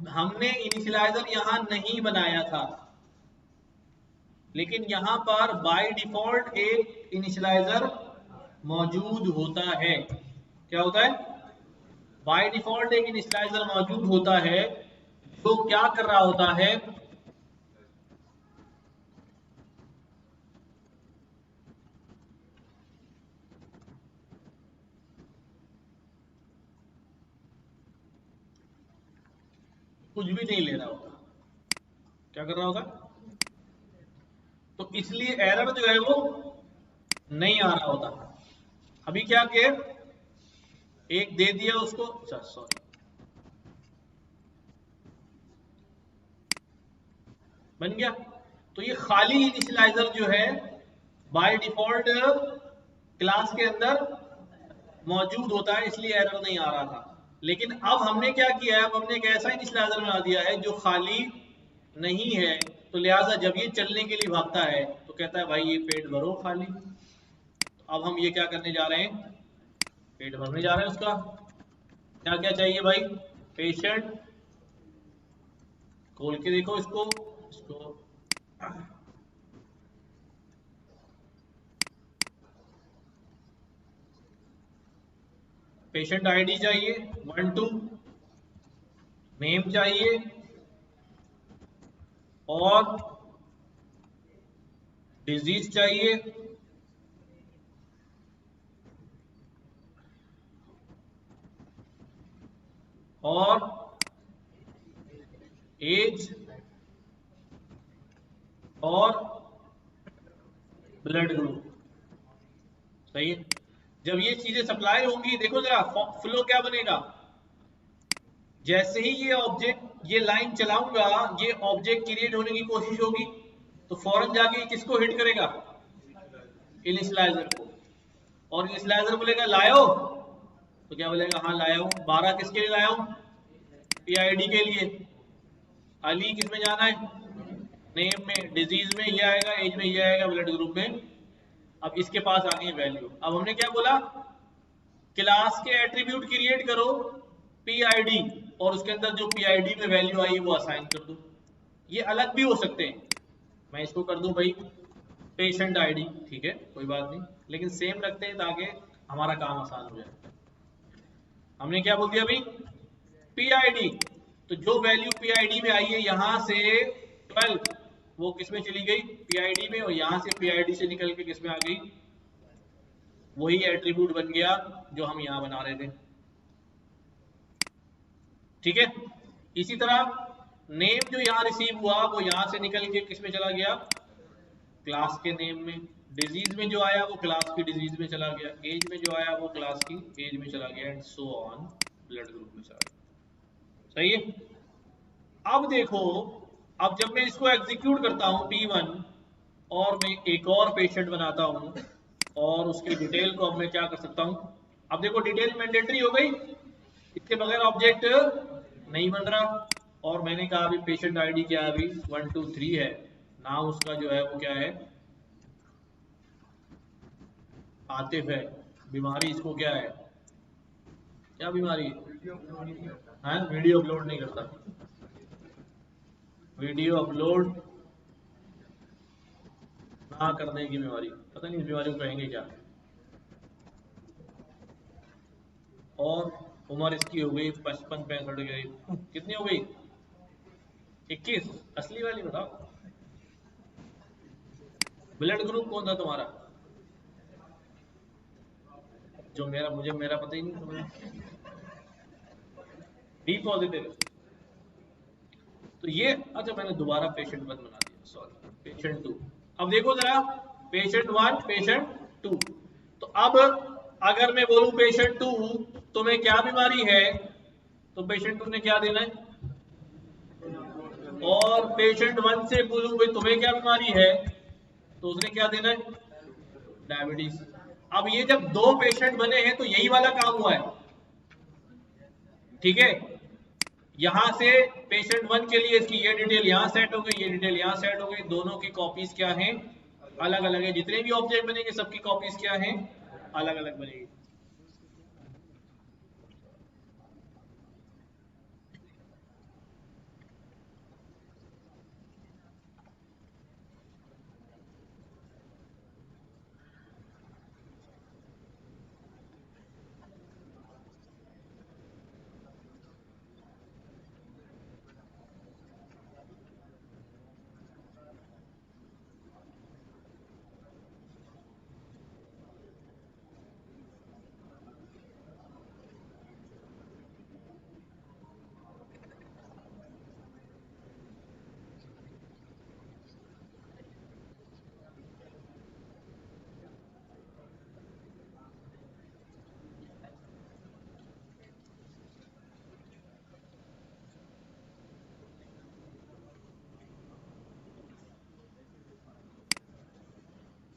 हमने इनिशियलाइजर यहां नहीं बनाया था, लेकिन यहां पर बाय डिफॉल्ट एक इनिशियलाइजर मौजूद होता है। क्या होता है? बाय डिफॉल्ट एक इनिशियलाइजर मौजूद होता है, जो क्या कर रहा होता है? कुछ भी नहीं ले रहा होता। क्या कर रहा होता? तो इसलिए एरर जो है वो नहीं आ रहा होता। अभी क्या किया, एक दे दिया उसको, सॉरी, बन गया। तो ये खाली इनिशियलाइजर जो है बाय डिफॉल्ट क्लास के अंदर मौजूद होता है, इसलिए एरर नहीं आ रहा था। लेकिन अब हमने क्या किया है, अब हमने एक ऐसा इनिशियलाइजर बना दिया है जो खाली नहीं है, तो लिहाजा जब ये चलने के लिए भागता है तो कहता है भाई ये पेट भरो खाली। तो अब हम ये क्या करने जा रहे हैं? पेट भरने जा रहे हैं। उसका क्या क्या चाहिए भाई? पेशेंट खोल के देखो इसको पेशेंट आईडी चाहिए 1 2, नेम चाहिए और डिजीज चाहिए और एज और ब्लड ग्रुप। सही है। जब ये चीजें सप्लाई होंगी, देखो जरा फ्लो क्या बनेगा। जैसे ही ये ऑब्जेक्ट ये लाइन चलाऊंगा, ये ऑब्जेक्ट क्रिएट होने की कोशिश होगी, तो फौरन जाके किसको हिट करेगा, इनिशियलाइजर को। और इनिशियलाइजर बोलेगा लायो, तो क्या बोलेगा, हाँ लाया हूं। 12 किसके लिए लाया हूं, पीआईडी के लिए। अली किसमें जाना है, नेम में, डिजीज में ये आएगा, एज में ये आएगा, ब्लड ग्रुप में। अब इसके पास आ गई वैल्यू। अब हमने क्या बोला, क्लास के एट्रीब्यूट क्रिएट करो पीआईडी, और उसके अंदर जो पीआईडी में वैल्यू आई वो असाइन कर दो। ये अलग भी हो सकते हैं, मैं इसको कर दूं भाई पेशेंट आईडी, ठीक है कोई बात नहीं, लेकिन सेम रखते हैं ताकि हमारा काम आसान हो जाए। हमने क्या बोल दिया भाई, पीआईडी, तो जो वैल्यू पीआईडी में आई है यहां से 12 वो किसमें चली गई, पीआईडी में, और यहां से पीआईडी से निकल के किसमें आ गई, वही एट्रीब्यूट बन गया जो हम यहां बना रहे थे। ठीक है। इसी तरह नेम जो यहां रिसीव हुआ वो यहां से निकल के किसमें चला गया, क्लास के नेम में। डिजीज में जो आया वो क्लास की डिजीज में चला गया, एज में जो आया वो क्लास की एज में चला गया, and so on blood group में चला गया। सही है। अब देखो, अब जब मैं इसको एग्जीक्यूट करता हूं P1 और मैं एक और पेशेंट बनाता हूं, और उसकी डिटेल को अब मैं क्या कर सकता हूं, अब देखो डिटेल मैंडेटरी हो गई, इसके बगैर ऑब्जेक्ट नहीं बन रहा। और मैंने कहा अभी पेशेंट आईडी क्या है, अभी 1 2 3 है, नाम उसका जो है वो क्या है, आतिफ है। बीमारी इसको क्या है, क्या बीमारी है, वीडियो अपलोड नहीं करता, वीडियो अपलोड ना करने की बीमारी, पता नहीं इस बीमारी को कहेंगे क्या। और उम्र इसकी हो गई 55 65 गई, कितनी हो गई 21, असली वाली बताओ। ब्लड ग्रुप कौन था तुम्हारा, जो मेरा, मुझे मेरा पता ही नहीं तुम्हें, बी पॉजिटिव। तो ये, अच्छा मैंने दोबारा पेशेंट 1 बना दिया, सॉरी पेशेंट 2। अब देखो जरा, पेशेंट 1 पेशेंट 2, तो अब अगर मैं बोलूं पेशेंट 2 तुम्हें क्या बीमारी है, तो पेशेंट 2 ने क्या देना है, और पेशेंट 1 से बोलूं भाई तुम्हें क्या बीमारी है, तो उसने क्या देना है, डायबिटीज। अब ये जब 2 पेशेंट बने हैं तो यही वाला काम हुआ है। ठीक है, यहां से पेशेंट 1 के लिए इसकी ये डिटेल यहां सेट हो गई, ये डिटेल यहां सेट हो गई, दोनों की कॉपीज क्या हैं, अलग अलग है। जितने भी ऑब्जेक्ट बनेंगे सबकी कॉपीज क्या हैं, अलग अलग बनेगी।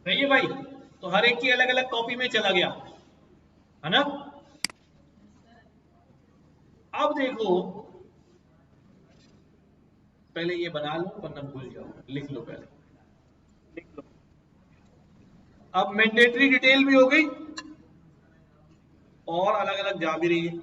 सही है भाई, तो हर एक की अलग अलग कॉपी में चला गया, है ना। अब देखो, पहले ये बना लो वरना भूल जाओ, लिख लो पहले, लिख लो। अब मैंडेटरी डिटेल भी हो गई और अलग अलग जा भी रही है।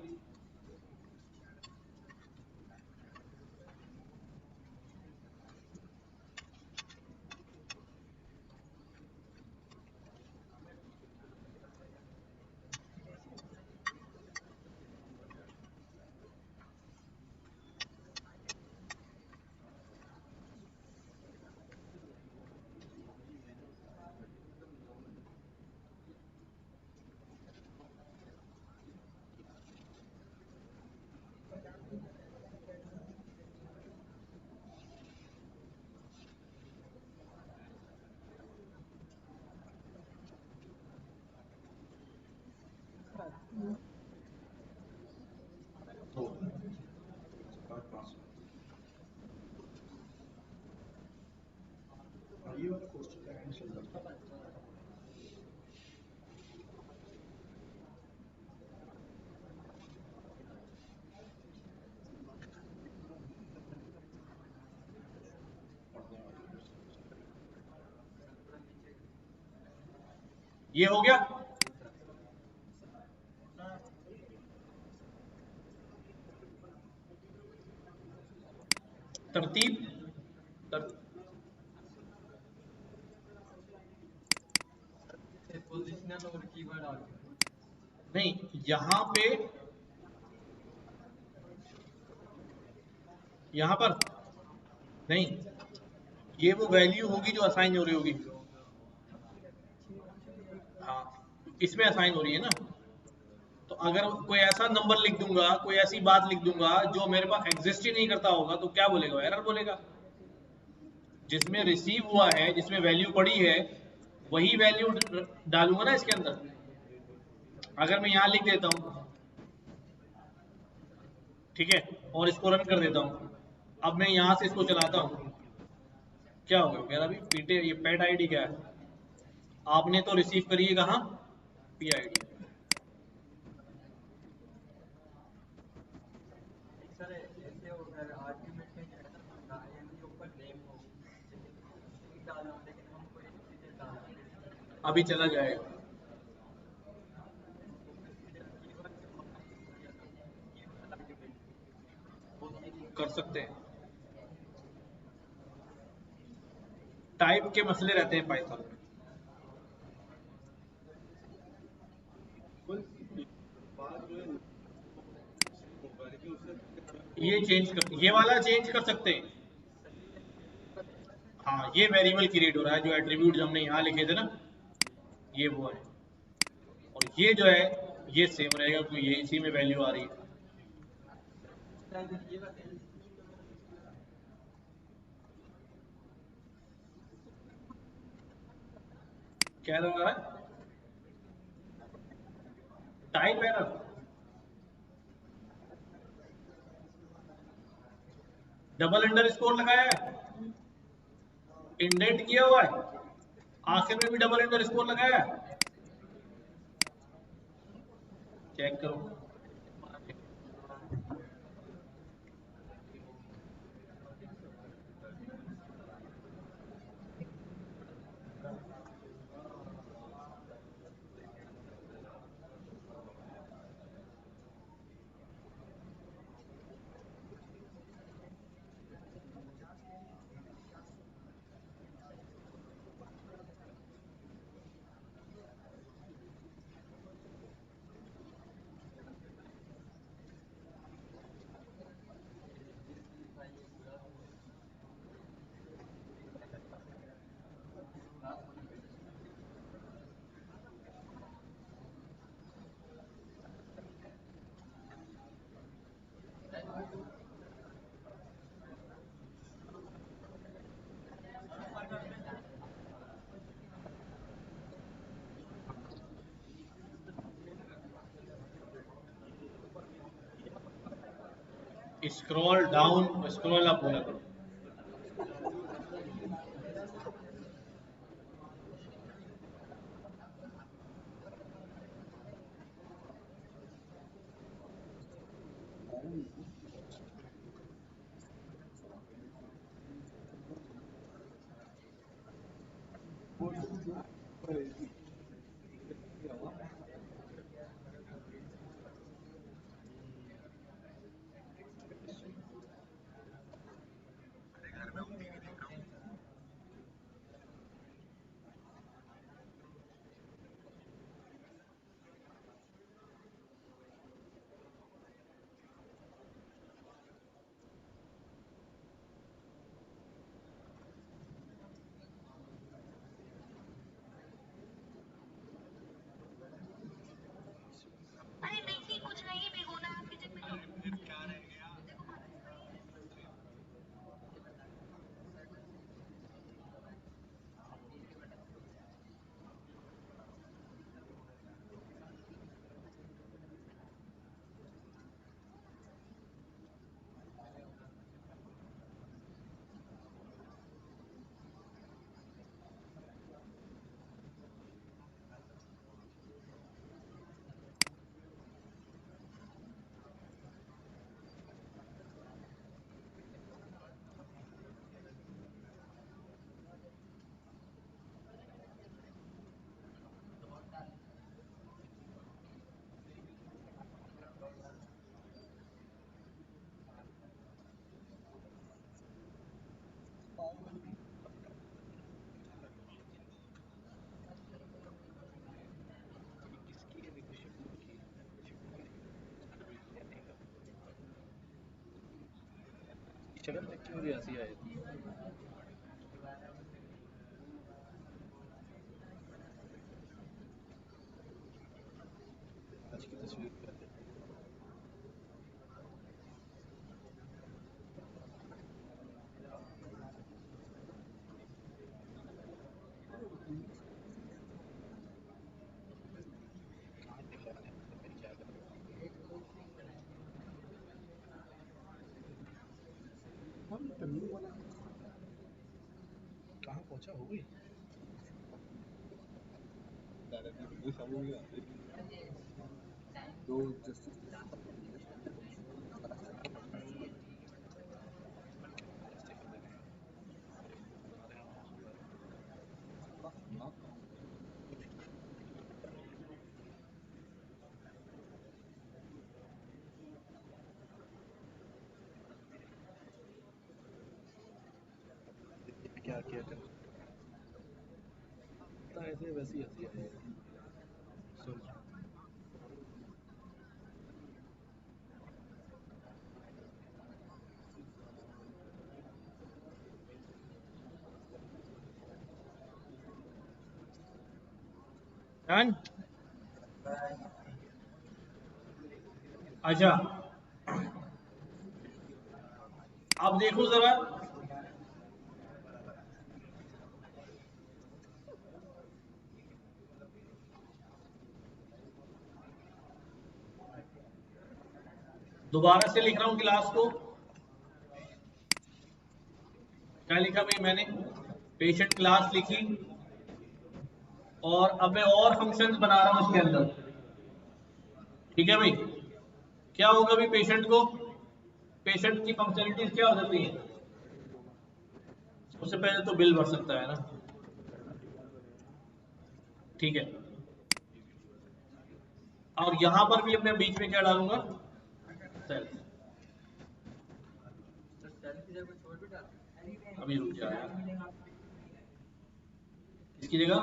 ये हो गया। तरतीब पोजिशनल और कीवर्ड आ गया। नहीं, यहां पे यहां पर नहीं, ये वो वैल्यू होगी जो असाइन हो रही होगी। हाँ, इसमें असाइन हो रही है ना। तो अगर कोई ऐसा नंबर लिख दूंगा, कोई ऐसी बात लिख दूंगा जो मेरे पास एग्जिस्ट ही नहीं करता होगा, तो क्या बोलेगा? एरर बोलेगा। जिसमें रिसीव हुआ है, जिसमें वैल्यू पड़ी है, वही वैल्यू डालूंगा ना इसके अंदर। अगर मैं यहां लिख देता हूं, ठीक है, और इसको रन कर देता हूं, अब मैं यहां से इसको चलाता हूं, क्या होगा? मेरा भी पीटे, ये पेट आईडी क्या है? आपने तो रिसीव करी है कहां? P ID. सर ऐसे अगर आर्ग्यूमेंट में के ऊपर नेम हो डालना, लेकिन हम कोई डिटेल डालना अभी चला जाएगा, कर सकते हैं। टाइप के मसले रहते हैं पाइथन में। ये चेंज कर, ये वाला चेंज कर सकते हैं। हाँ, ये वेरिएबल क्रिएट हो रहा है, जो एट्रीब्यूट हमने यहाँ लिखे थे ना, ये वो है। और ये जो है, ये सेम रहेगा, क्योंकि ये इसी में वैल्यू आ रही है। क्या रहा है? Type error. Double under score लगाया है, इंडेंट किया हुआ है, आखिर में भी डबल अंडर स्कोर लगाया है, चेक करो। स्क्रॉल डाउन, स्क्रॉल अप बोला करो। शक्ल देख के मुझे हंसी आई। आज की तस्वीर क्या है? कहाँ दिखाने मैं क्या कर रहा हूँ? कहाँ पहुँचा हो गई? क्या किया कर ऐसे वैसी हंसी आई। सुन अच्छा अब देखो जरा, दोबारा से लिख रहा हूं क्लास को। क्या लिखा भाई मैंने? पेशेंट क्लास लिखी और अब मैं और फंक्शंस बना रहा हूं इसके अंदर। ठीक है भाई, क्या होगा भाई पेशेंट को, पेशेंट की फंक्शनलिटीज क्या हो जाती है? सबसे पहले तो बिल भर सकता है ना, ठीक है। और यहां पर भी अपने बीच में क्या डालूंगा? सेल्फ। तो सेल की जगह छोड़ भी डाल। अभी रुक जाएगा, इसकी जगह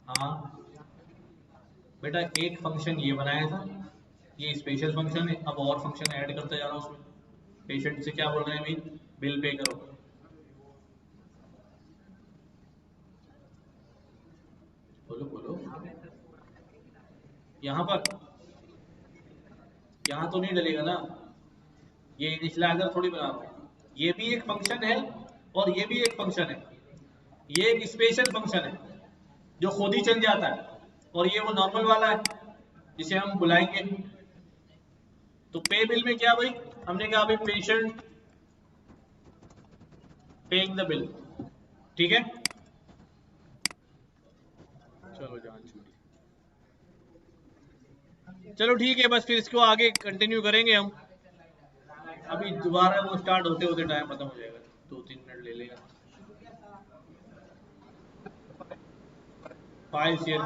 हाँ बेटा एक फंक्शन ये बनाया था, ये स्पेशल फंक्शन है, अब और फंक्शन ऐड करते जा रहा हूं उसमें। पेशेंट से क्या बोल रहे हैं भाई? बिल पे करो। बोलो बोलो, यहाँ पर, यहाँ तो नहीं डलेगा ना, ये इनिशियलाइजर थोड़ी बना रहा हूँ। ये भी एक फंक्शन है और ये भी एक फंक्शन है। ये एक स्पेशल फंक्शन है जो खुद ही चल जाता है, और ये वो नॉर्मल वाला है जिसे हम बुलाएंगे। तो पे बिल में क्या भाई, हमने कहा भाई पेशेंट पेइंग द बिल, ठीक है। चलो जान छूटी, चलो ठीक है, बस फिर इसको आगे कंटिन्यू करेंगे हम। अभी दोबारा वो स्टार्ट होते होते टाइम खत्म हो जाएगा, 2-3 मिनट ले लेगा। File share